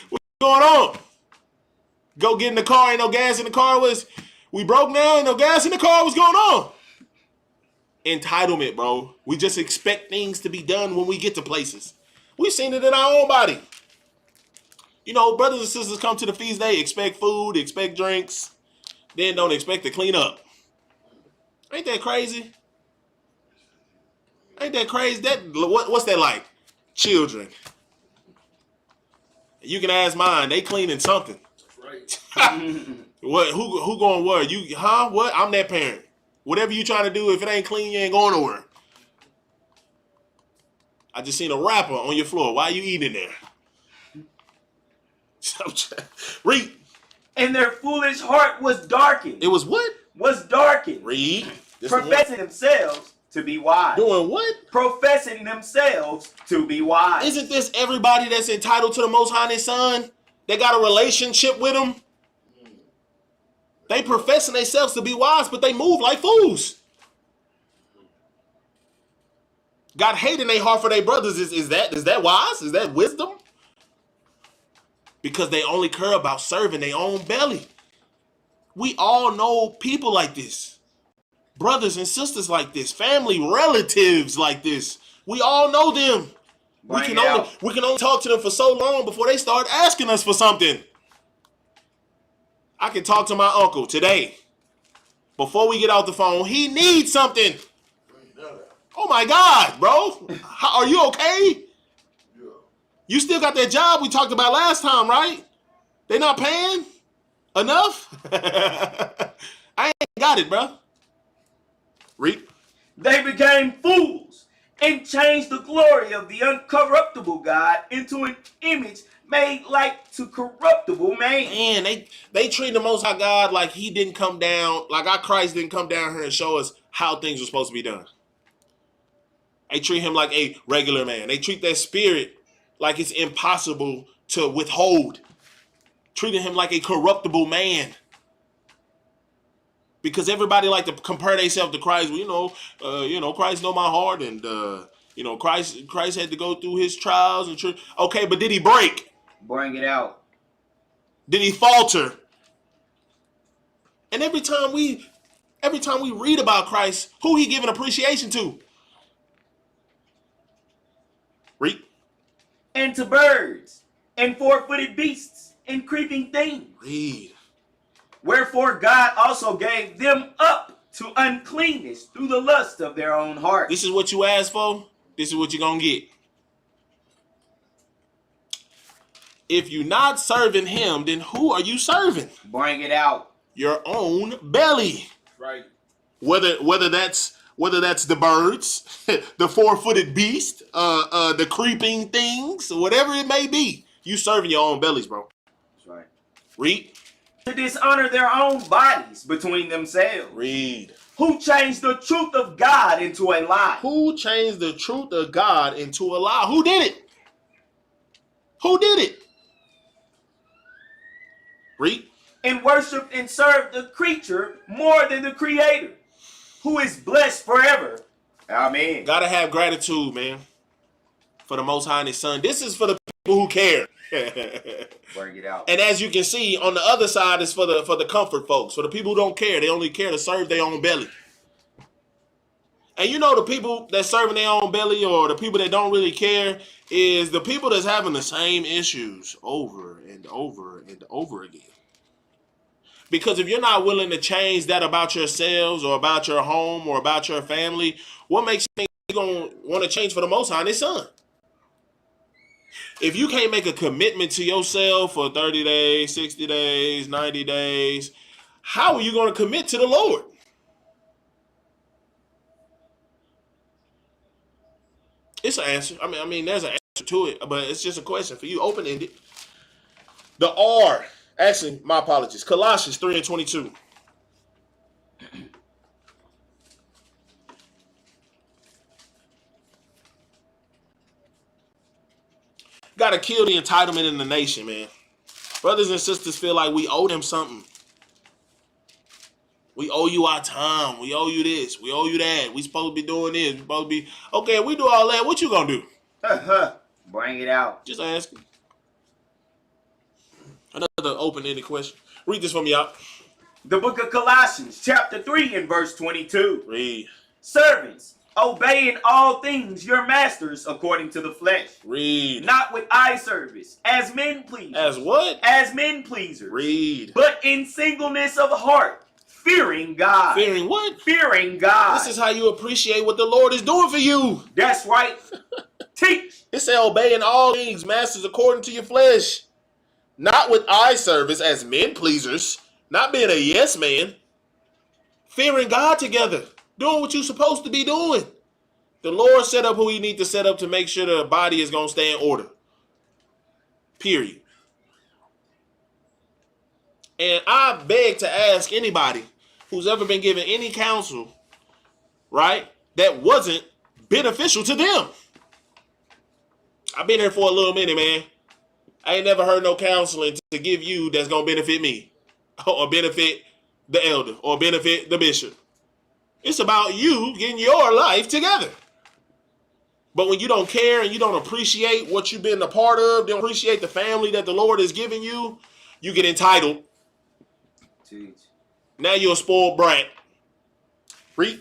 What's going on? Go get in the car, ain't no gas in the car. We broke now, ain't no gas in the car. What's going on? Entitlement, bro. We just expect things to be done when we get to places. We've seen it in our own body. You know, brothers and sisters come to the feast day, expect food, expect drinks, then don't expect to clean up. Ain't that crazy? Ain't that crazy? What's that like? Children. You can ask mine. They cleaning something. That's right. What? Who going where? You? Huh? What? I'm that parent. Whatever you trying to do, if it ain't clean, you ain't going nowhere. I just seen a wrapper on your floor. Why you eating there? Read. And their foolish heart was darkened. It was what? Was darkened. Read. Professing themselves to be wise. Doing what? Professing themselves to be wise. Isn't this everybody that's entitled to the Most High and His Son? They got a relationship with Him. They professing themselves to be wise, but they move like fools. Got hate in their heart for their brothers. Is that wise? Is that wisdom? Because they only care about serving their own belly. We all know people like this. Brothers and sisters like this. Family, relatives like this. We all know them. We can only talk to them for so long before they start asking us for something. I can talk to my uncle today. Before we get off the phone, he needs something. Oh my God, bro. Are you okay? Yeah. You still got that job we talked about last time, right? They not paying enough? I ain't got it, bro. Read. They became fools and changed the glory of the uncorruptible God into an image made like to corruptible man. Man, they treat the Most High God like He didn't come down, like our Christ didn't come down here and show us how things were supposed to be done. They treat Him like a regular man. They treat that spirit like it's impossible to withhold. Treating Him like a corruptible man. Because everybody like to compare themselves to Christ. Well, Christ know my heart, and Christ had to go through His trials and okay, but did He break? Bring it out. Did He falter? And every time we read about Christ, who He giving appreciation to? Read. And to birds, and four-footed beasts, and creeping things. Read. Wherefore God also gave them up to uncleanness through the lust of their own heart. This is what you asked for. This is what you're going to get. If you're not serving Him, then who are you serving? Bring it out. Your own belly. Right. Whether that's the birds, the four-footed beast, the creeping things, whatever it may be, you serving your own bellies, bro. That's right. Read. To dishonor their own bodies between themselves. Read. Who changed the truth of God into a lie. Who changed the truth of God into a lie? Who did it? Who did it? Read. And worshiped and served the creature more than the Creator, who is blessed forever. Amen. Gotta have gratitude, man, for the Most High and His Son. This is for the people who care. Bring it out. And as you can see, on the other side is for the comfort folks, for the people who don't care. They only care to serve their own belly. And you know, the people that serving their own belly, or the people that don't really care, is the people that's having the same issues over and over and over again. Because if you're not willing to change that about yourselves, or about your home, or about your family, what makes you think you're going to want to change for the Most High and His Son? If you can't make a commitment to yourself for 30 days, 60 days, 90 days, how are you going to commit to the Lord? It's an answer. I mean, there's an answer to it, but it's just a question for you, open-ended. The R, actually, my apologies, Colossians 3:22. Got to kill the entitlement in the nation, man. Brothers and sisters feel like we owe them something. We owe you our time. We owe you this. We owe you that. We supposed to be doing this. We supposed to be okay. If we do all that, what you gonna do? Bring it out. Just asking. Another open-ended question. Read this for me out. The book of Colossians, chapter 3 and verse 22. Read. Servants, obey in all things your masters according to the flesh. Read. Not with eye service, as men pleasers. As what? As men pleasers. Read. But in singleness of heart, fearing God. Fearing what? Fearing God. This is how you appreciate what the Lord is doing for you. That's right. Teach. It said, obey in all things, masters, according to your flesh. Not with eye service as men pleasers. Not being a yes man. Fearing God together. Doing what you're supposed to be doing. The Lord set up who he needs to set up to make sure the body is going to stay in order. Period. And I beg to ask anybody who's ever been given any counsel, right, that wasn't beneficial to them. I've been here for a little minute, man. I ain't never heard no counseling to give you that's going to benefit me or benefit the elder or benefit the bishop. It's about you getting your life together. But when you don't care and you don't appreciate what you've been a part of, don't appreciate the family that the Lord has given you, you get entitled. Teach. Now you're a spoiled brat. Read.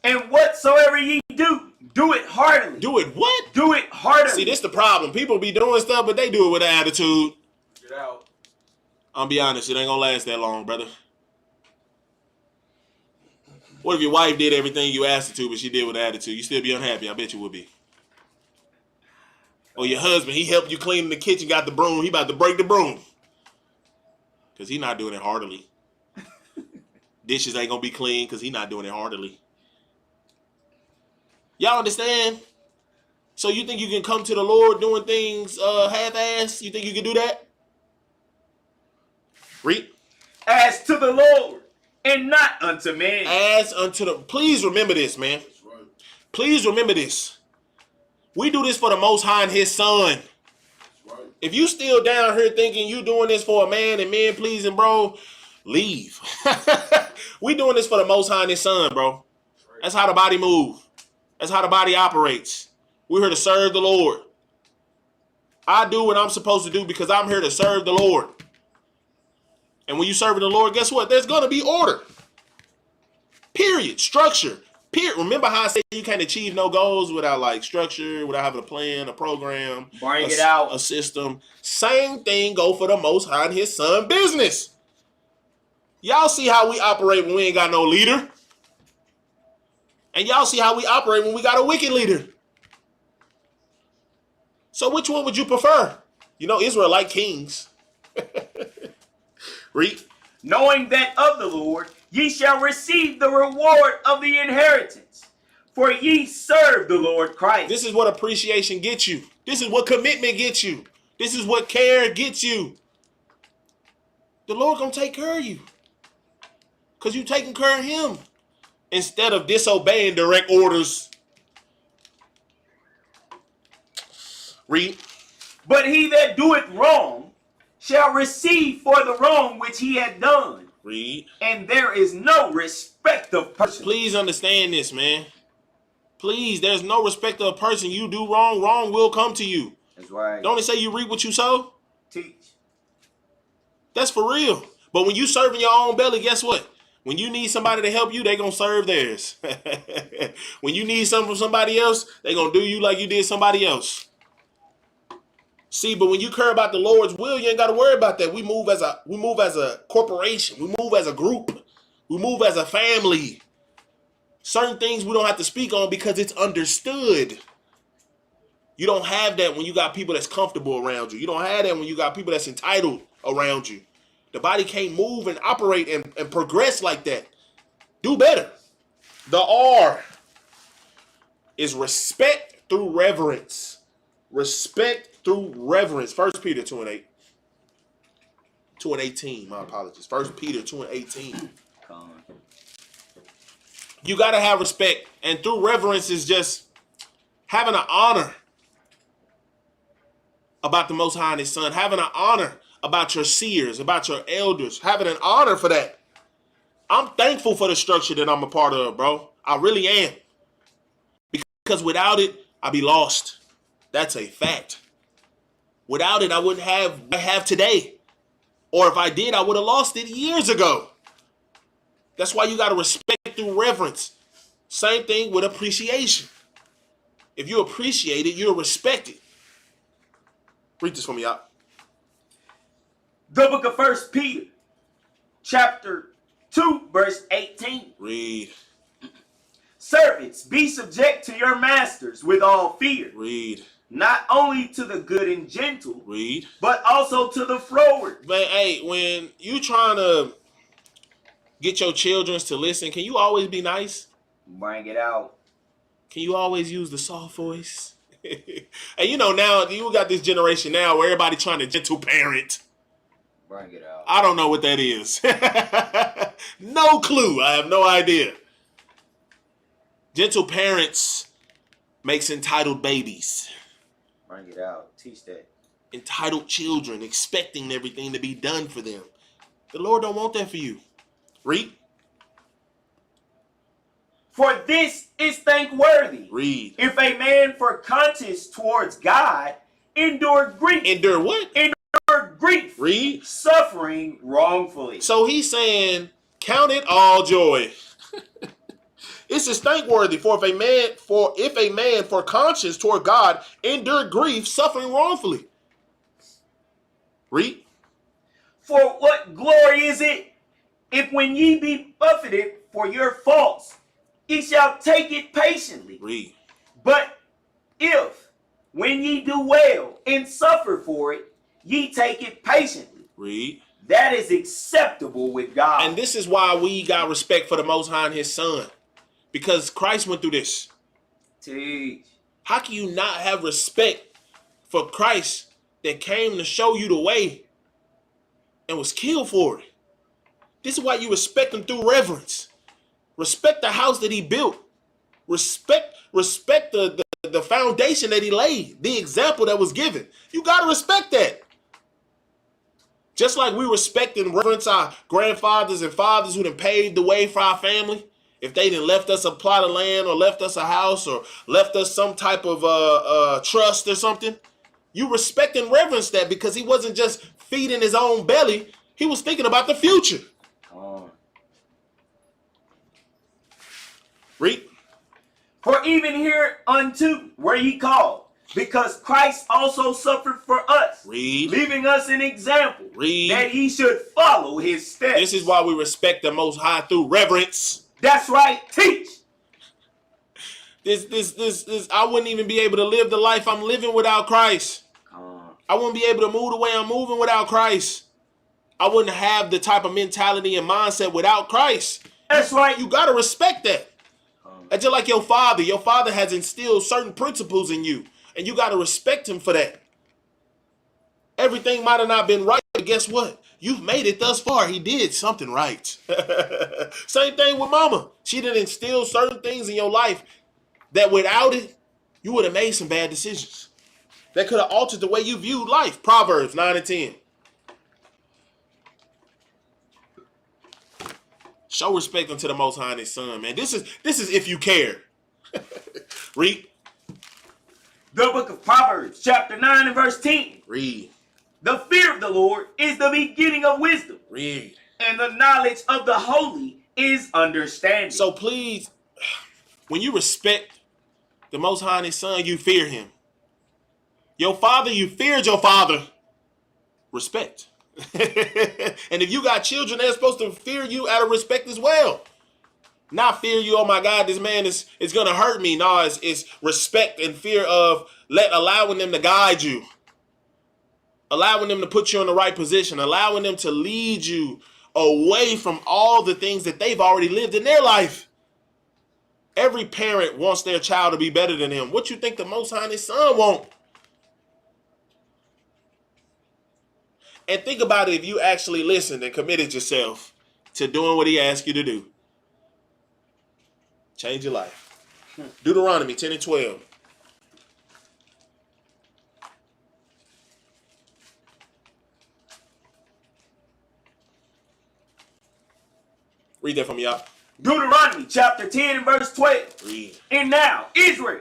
And whatsoever ye do, do it heartily. Do it what? Do it heartily. See, this the problem. People be doing stuff, but they do it with an attitude. Get out. I'll be honest, it ain't gonna last that long, brother. What if your wife did everything you asked her to, but she did with attitude? You still be unhappy? I bet you would be. Or your husband, he helped you clean in the kitchen, got the broom, he about to break the broom. Because he not doing it heartily. Dishes ain't gonna be clean because he not doing it heartily. Y'all understand? So you think you can come to the Lord doing things half-ass? You think you can do that? Read. As to the Lord, and not unto men. As unto the... Please remember this, man. That's right. Please remember this. We do this for the Most High and His Son. That's right. If you still down here thinking you doing this for a man and men pleasing, bro, leave. We doing this for the Most High and His Son, bro. That's how the body moves. That's how the body operates. We're here to serve the Lord. I do what I'm supposed to do because I'm here to serve the Lord. And when you serving the Lord, guess what? There's going to be order. Period. Structure. Period. Remember how I said you can't achieve no goals without like structure, without having a plan, a program, Bring it out. a system. Same thing go for the Most High and His Son business. Y'all see how we operate when we ain't got no leader. And y'all see how we operate when we got a wicked leader. So which one would you prefer? You know, Israelite kings. Read. Knowing that of the Lord ye shall receive the reward of the inheritance, for ye serve the Lord Christ. This is what appreciation gets you. This is what commitment gets you. This is what care gets you. The Lord gonna take care of you. Because you taking care of Him. Instead of disobeying direct orders. Read. But he that doeth wrong shall receive for the wrong which he had done. Read. And there is no respect of person. Please understand this, man. Please, there's no respect of a person. You do wrong, wrong will come to you. That's right. Don't it say you reap what you sow? Teach. That's for real. But when you serving your own belly, guess what? When you need somebody to help you, they gonna serve theirs. When you need something from somebody else, they gonna do you like you did somebody else. See, but when you care about the Lord's will, you ain't gotta worry about that. We move as a corporation. We move as a group. We move as a family. Certain things we don't have to speak on because it's understood. You don't have that when you got people that's comfortable around you. You don't have that when you got people that's entitled around you. The body can't move and operate and progress like that. Do better. The R is respect through reverence. Respect through reverence. 1 Peter 2:8. 2:18. My apologies. 1 Peter 2:18. You got to have respect. And through reverence is just having an honor about the Most High and His Son. Having an honor about your seers, about your elders. Having an honor for that. I'm thankful for the structure that I'm a part of, bro. I really am. Because without it, I'd be lost. That's a fact. Without it, I wouldn't have what I have today. Or if I did, I would have lost it years ago. That's why you got to respect through reverence. Same thing with appreciation. If you appreciate it, you'll respect it. Read this for me out. The book of 1 Peter, chapter 2, verse 18. Read. Servants, be subject to your masters with all fear. Read. Not only to the good and gentle, Read. but also to the froward. But hey, when you trying to get your children to listen, can you always be nice? Bring it out. Can you always use the soft voice? And you know, now you got this generation now where everybody trying to gentle parent. Bring it out. I don't know what that is. No clue. I have no idea. Gentle parents makes entitled babies. Bring it out. Teach that. Entitled children expecting everything to be done for them. The Lord don't want that for you. Read. For this is thankworthy. Read. If a man for conscience towards God endure grief. Endure what? Endure grief. Read. Suffering wrongfully. So he's saying, count it all joy. This is thankworthy for if a man for conscience toward God endure grief, suffering wrongfully. Read. For what glory is it, if when ye be buffeted for your faults, ye shall take it patiently? Read. But if, when ye do well and suffer for it, ye take it patiently, Read. that is acceptable with God. And this is why we got respect for the Most High and His Son. Because Christ went through this. Teach. How can you not have respect for Christ that came to show you the way and was killed for it? This is why you respect him through reverence. Respect the house that he built. Respect the foundation that he laid, the example that was given. You got to respect that. Just like we respect and reverence our grandfathers and fathers who done paved the way for our family. If they done left us a plot of land or left us a house or left us some type of trust or something, you respect and reverence that because he wasn't just feeding his own belly. He was thinking about the future. Read. For even hereunto were ye called, because Christ also suffered for us, Read. leaving us an example, Read. that ye should follow his steps. This is why we respect the Most High through reverence. That's right. Teach. This I wouldn't even be able to live the life I'm living without Christ. I wouldn't be able to move the way I'm moving without Christ. I wouldn't have the type of mentality and mindset without Christ. That's right. You got to respect that. That's just like your father. Your father has instilled certain principles in you, and you got to respect him for that. Everything might have not been right, but guess what? You've made it thus far. He did something right. Same thing with mama. She didn't instill certain things in your life that without it, you would have made some bad decisions. That could have altered the way you viewed life. Proverbs 9 and 10. Show respect unto the Most High and His Son, man. This is if you care. Read. The book of Proverbs, chapter 9 and verse 10. Read. The fear of the Lord is the beginning of wisdom. Read. And the knowledge of the holy is understanding. So please, when you respect the Most High and His Son, you fear Him. Your father, you feared your father. Respect. And if you got children, they're supposed to fear you out of respect as well. Not fear you, oh my God, this man is going to hurt me. No, it's respect and fear of allowing them to guide you. Allowing them to put you in the right position. Allowing them to lead you away from all the things that they've already lived in their life. Every parent wants their child to be better than him. What you think the Most High and His Son want? And think about it if you actually listened and committed yourself to doing what He asked you to do. Change your life. Deuteronomy 10 and 12. Read that for me, y'all. Deuteronomy chapter 10 and verse 12. Read. And now, Israel,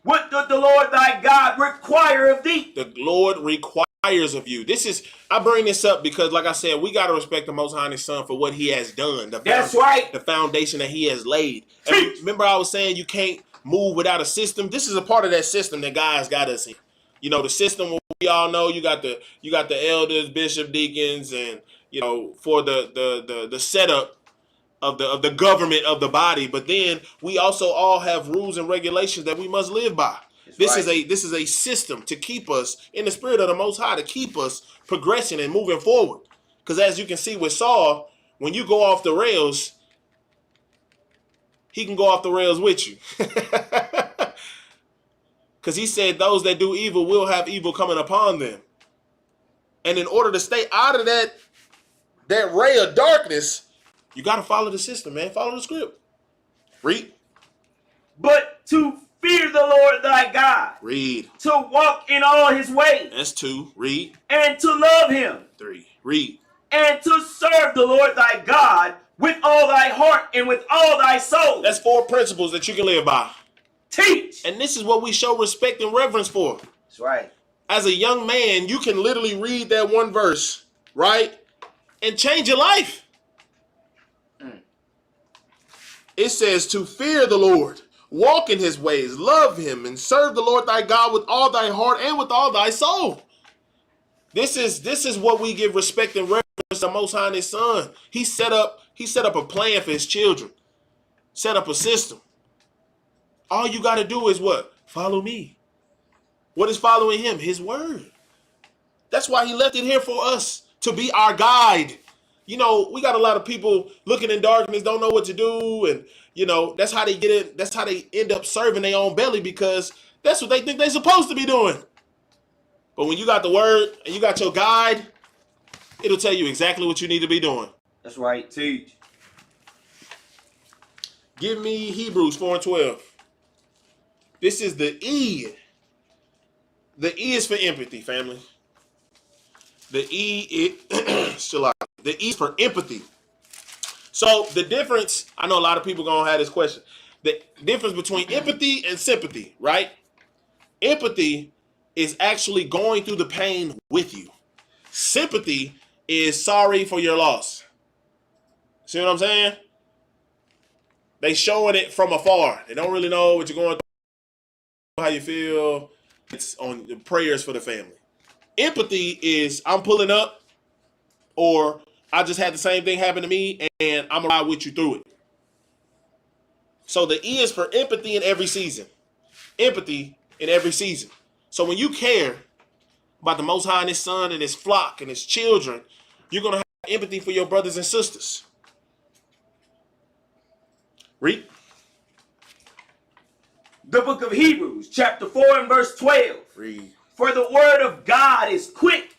what doth the Lord thy God require of thee? The Lord requires of you. I bring this up because, like I said, we got to respect the Most High and His Son for what He has done. That's right. The foundation that He has laid. And remember I was saying you can't move without a system? This is a part of that system that God's got us in. You know, the system we all know, you got the elders, bishop, deacons, and, you know, for the setup of the government of the body, but then we also all have rules and regulations that we must live by. This is a system to keep us in the spirit of the Most High, to keep us progressing and moving forward. Because as you can see with Saul, when you go off the rails, he can go off the rails with you. Because he said those that do evil will have evil coming upon them. And in order to stay out of that ray of darkness, you got to follow the system, man. Follow the script. Read. But to fear the Lord thy God. Read. To walk in all His ways. That's 2. Read. And to love Him. 3. Read. And to serve the Lord thy God with all thy heart and with all thy soul. That's 4 principles that you can live by. Teach. And this is what we show respect and reverence for. That's right. As a young man, you can literally read that one verse, right? And change your life. It says to fear the Lord, walk in His ways, love Him, and serve the Lord thy God with all thy heart and with all thy soul. This is what we give respect and reverence to the Most High and His Son. He set up a plan for His children. Set up a system. All you got to do is what? Follow me. What is following Him? His word. That's why He left it here for us, to be our guide. You know, we got a lot of people looking in darkness, don't know what to do. And, you know, that's how they get it. That's how they end up serving their own belly, because that's what they think they're supposed to be doing. But when you got the word and you got your guide, it'll tell you exactly what you need to be doing. That's right. Teach. Give me Hebrews 4 and 12. This is the E. The E is for empathy, family. The E is still out. The E is for empathy. So the difference, I know a lot of people gonna have this question. The difference between empathy and sympathy, right? Empathy is actually going through the pain with you. Sympathy is sorry for your loss. See what I'm saying? They showing it from afar. They don't really know what you're going through, how you feel. It's on the prayers for the family. Empathy is I'm pulling up, or I just had the same thing happen to me and I'm gonna ride with you through it. So the E is for empathy in every season. Empathy in every season. So when you care about the Most High and His Son and His flock and His children, you're gonna have empathy for your brothers and sisters. Read. The book of Hebrews, chapter 4 and verse 12. Read. For the word of God is quick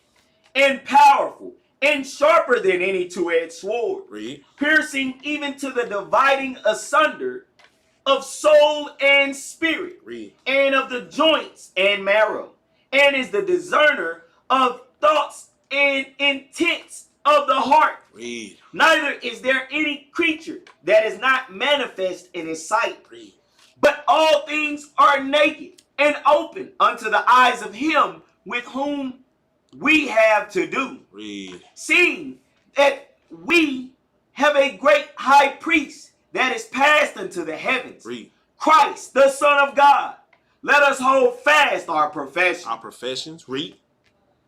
and powerful and sharper than any two-edged sword. Read. Piercing even to the dividing asunder of soul and spirit. Read. And of the joints and marrow. And is the discerner of thoughts and intents of the heart. Read. Neither is there any creature that is not manifest in His sight. Read. But all things are naked and open unto the eyes of Him with whom we have to do. Read. Seeing that we have a great high priest that is passed into the heavens. Read. Christ, the Son of God. Let us hold fast our profession. Our professions. Read.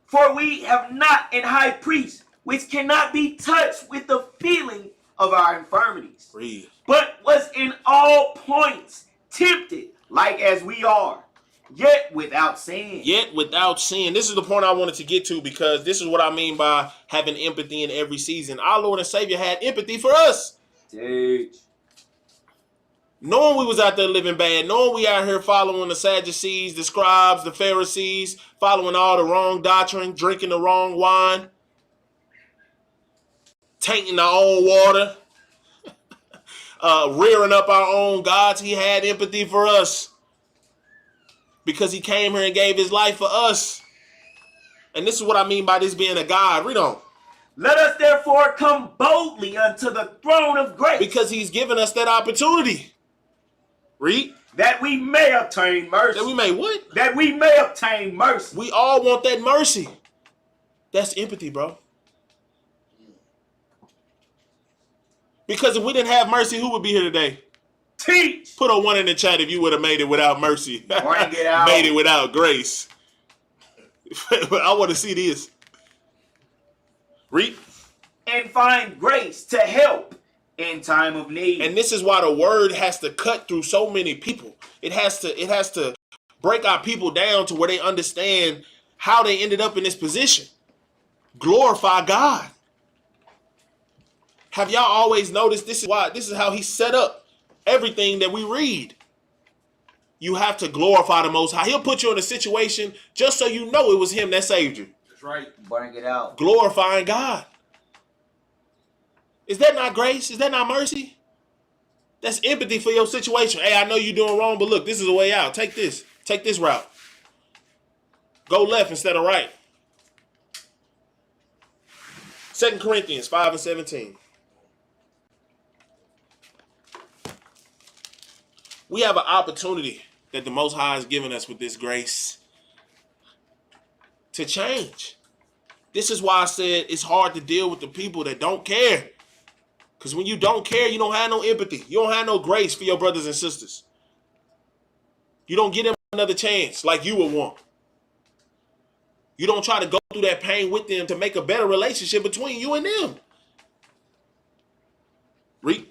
For we have not an high priest which cannot be touched with the feeling of our infirmities. Read. But was in all points tempted like as we are, yet without sin. Yet without sin. This is the point I wanted to get to, because this is what I mean by having empathy in every season. Our Lord and Savior had empathy for us. Teach. Knowing we was out there living bad, knowing we out here following the Sadducees, the scribes, the Pharisees, following all the wrong doctrine, drinking the wrong wine, tainting our own water, rearing up our own gods. He had empathy for us because He came here and gave His life for us. And this is what I mean by this being a God. Read on. Let us therefore come boldly unto the throne of grace. Because he's given us that opportunity. Read. That we may obtain mercy. That we may what? That we may obtain mercy. We all want that mercy. That's empathy, bro. Because if we didn't have mercy, who would be here today? Teach. Put a 1 in the chat if you would have made it without mercy. Bring it out. Made it without grace. I want to see this. Read. And find grace to help in time of need. And this is why the word has to cut through so many people. It has to break our people down to where they understand how they ended up in this position. Glorify God. Have y'all always noticed this is how he set up everything that we read? You have to glorify the Most High. He'll put you in a situation just so you know it was him that saved you. That's right. Bring it out. Glorifying God. Is that not grace? Is that not mercy? That's empathy for your situation. Hey, I know you're doing wrong, but look, this is a way out. Take this. Take this route. Go left instead of right. 2 Corinthians 5 and 17. We have an opportunity that the Most High has given us with this grace to change. This is why I said it's hard to deal with the people that don't care. Because when you don't care, you don't have no empathy. You don't have no grace for your brothers and sisters. You don't give them another chance like you would want. You don't try to go through that pain with them to make a better relationship between you and them. Read.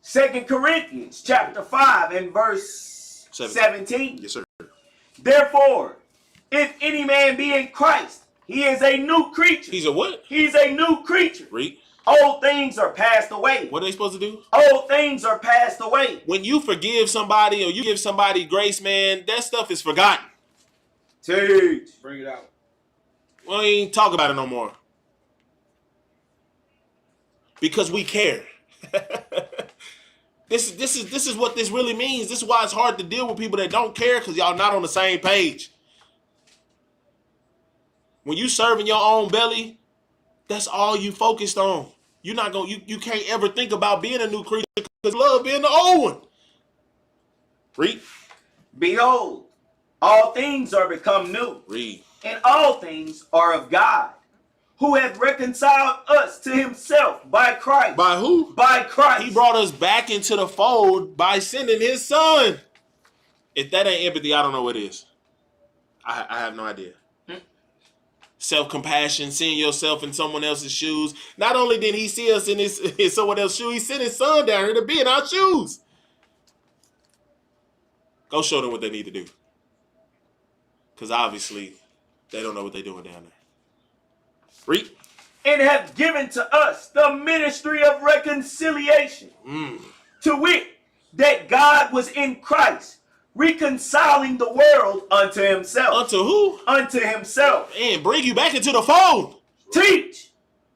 2 Corinthians chapter 5 and verse 17. Yes, sir. Therefore, if any man be in Christ, he is a new creature. He's a what? He's a new creature. Read. Old things are passed away. What are they supposed to do? Old things are passed away. When you forgive somebody or you give somebody grace, man, that stuff is forgotten. Teach. Bring it out. We ain't talk about it no more. Because we care. This is what this really means. This is why it's hard to deal with people that don't care, because y'all not on the same page. When you serving your own belly, that's all you focused on. You're not gonna you can't ever think about being a new creature because love being the old one. Read. Behold, all things are become new. Read. And all things are of God, who hath reconciled us to himself by Christ. By who? By Christ. He brought us back into the fold by sending his son. If that ain't empathy, I don't know what is. I have no idea. Self-compassion, seeing yourself in someone else's shoes. Not only did he see us in someone else's shoes, he sent his son down here to be in our shoes. Go show them what they need to do. Because obviously, they don't know what they're doing down there. Read. And hath given to us the ministry of reconciliation. To wit, that God was in Christ, reconciling the world unto himself. Unto who? Unto himself. And bring you back into the fold. Teach.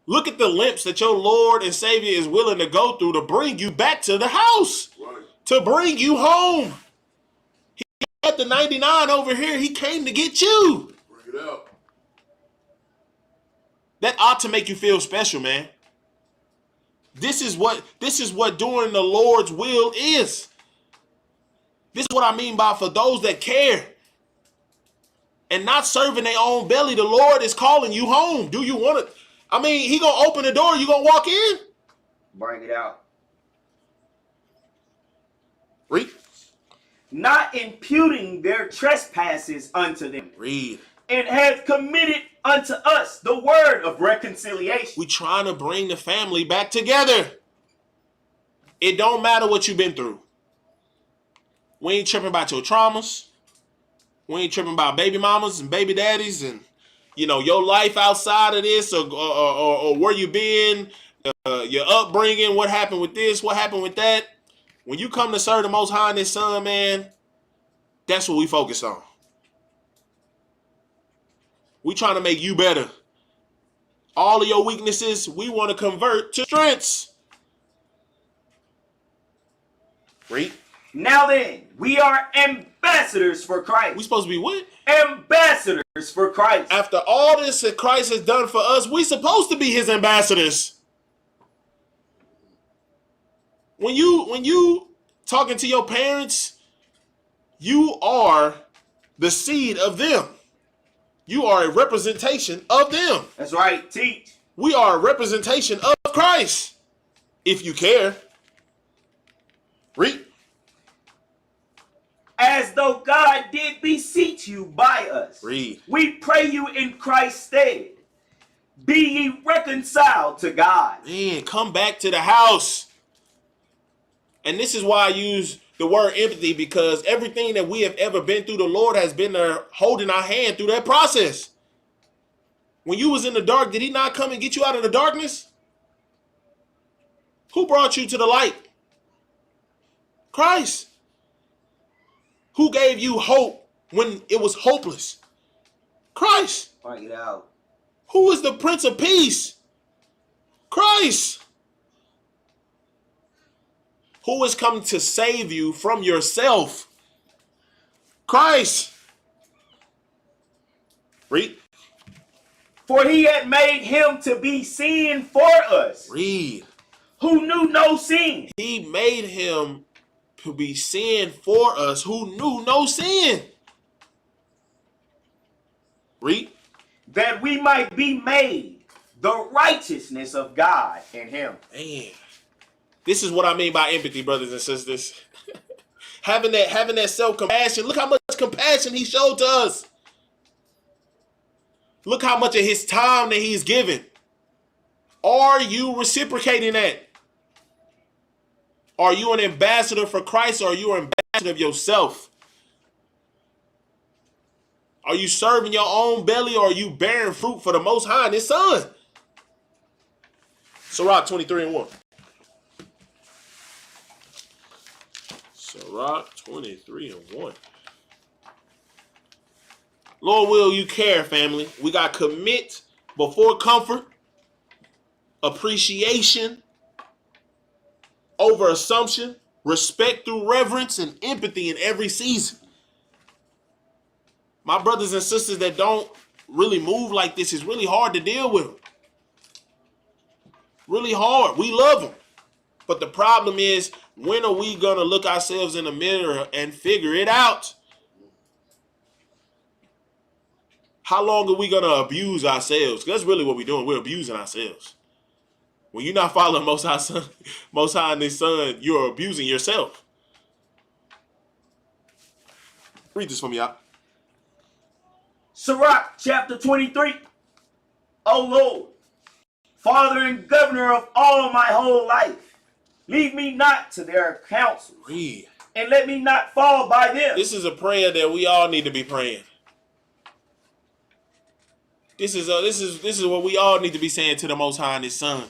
Look at the lengths that your Lord and Savior is willing to go through to bring you back to the house. Right. To bring you home. He had the 99 over here. He came to get you. Bring it out. That ought to make you feel special, man. This is what doing the Lord's will is. This is what I mean by for those that care and not serving their own belly, the Lord is calling you home. Do you want it? I mean, he gonna open the door, you gonna walk in? Bring it out. Read. Not imputing their trespasses unto them. Read. And hath committed unto us the word of reconciliation. We trying to bring the family back together. It don't matter what you've been through. We ain't tripping about your traumas. We ain't tripping about baby mamas and baby daddies and, you know, your life outside of this or where you been, your upbringing, what happened with this, what happened with that. When you come to serve the Most High and His Son, man, that's what we focus on. We trying to make you better. All of your weaknesses, we want to convert to strengths. Read. Now then, we are ambassadors for We Christ. supposed to be what? Ambassadors for Christ. After all this that Christ has done for us, we supposed to be his ambassadors. When you talking to your parents, you are the seed of them. You are a representation of them. That's right. Teach. We are a representation of Christ. If you care. Read. As though God did beseech you by us. Read. We pray you in Christ's stead. Be ye reconciled to God. Man, come back to the house. And this is why I use the word empathy, because everything that we have ever been through, the Lord has been there holding our hand through that process. When you was in the dark, did he not come and get you out of the darkness? Who brought you to the light? Christ. Who gave you hope when it was hopeless? Christ. Point it out. Who is the Prince of Peace? Christ. Who has come to save you from yourself? Christ. Read. For he had made him to be sin for us, Read. who knew no sin, He made him to be sin for us who knew no sin. Read. that we might be made the righteousness of God in him. Man, this is what I mean by empathy, brothers and sisters. having that self-compassion. Look how much compassion he showed to us. Look how much of his time that he's given. Are you reciprocating that? Are you an ambassador for Christ, or are you an ambassador of yourself? Are you serving your own belly, or are you bearing fruit for the Most High and his Son? Sirach 23:1. Sirach 23:1. Lord, will you care, family? We got commit before comfort, appreciation over assumption, respect through reverence, and empathy in every season. My brothers and sisters that don't really move like this, is really hard to deal with them. Really hard. We love them. But the problem is, when are we going to look ourselves in the mirror and figure it out? How long are we going to abuse ourselves? That's really what we're doing. We're abusing ourselves. When you're not following Most High and his Son, you're abusing yourself. Read this for me out. Sirach chapter 23. O Lord, Father and Governor of all my whole life, leave me not to their counsels, Read. and let me not fall by them. This is a prayer that we all need to be praying. This is what we all need to be saying to the Most High and his Son.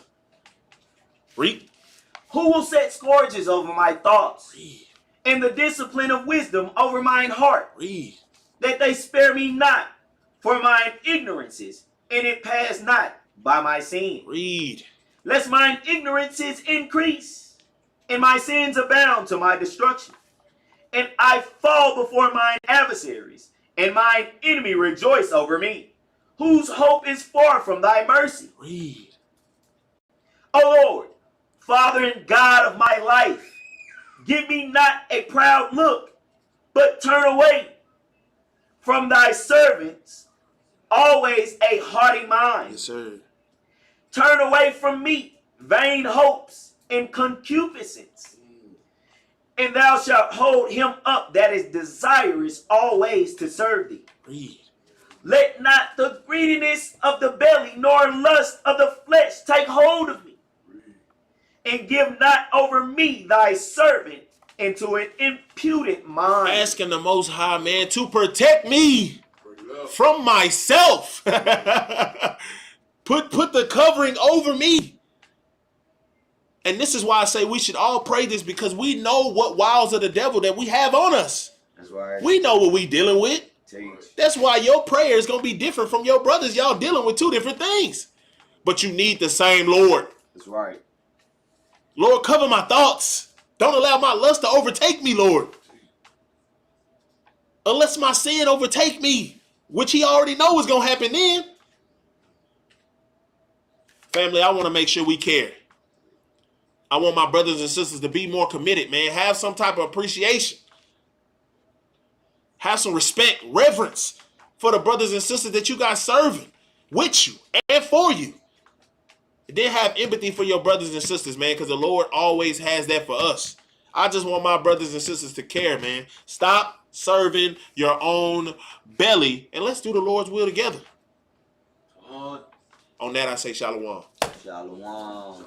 Read. Who will set scourges over my thoughts, Read. and the discipline of wisdom over mine heart, Read. that they spare me not for mine ignorances, and it pass not by my sin. Read. Lest mine ignorances increase, and my sins abound to my destruction. And I fall before mine adversaries, and mine enemy rejoice over me, whose hope is far from thy mercy. Read. O Lord, Father and God of my life, give me not a proud look, but turn away from thy servants always a haughty mind. Yes, sir. Turn away from me vain hopes and concupiscence, and thou shalt hold him up that is desirous always to serve thee. Read. Let not the greediness of the belly nor lust of the flesh take hold of me, and give not over me thy servant into an impudent mind. Asking the Most High, man, to protect me from myself. Put the covering over me. And this is why I say we should all pray this, because we know what wiles of the devil that we have on us. That's right. We know what we dealing with. Teach. That's why your prayer is going to be different from your brothers. Y'all dealing with two different things. But you need the same Lord. That's right. Lord, cover my thoughts. Don't allow my lust to overtake me, Lord. Unless my sin overtake me, which he already knows is going to happen then. Family, I want to make sure we care. I want my brothers and sisters to be more committed, man. Have some type of appreciation. Have some respect, reverence for the brothers and sisters that you guys serving with you and for you. And then have empathy for your brothers and sisters, man, because the Lord always has that for us. I just want my brothers and sisters to care, man. Stop serving your own belly and let's do the Lord's will together. On that, I say shalom. Shalom.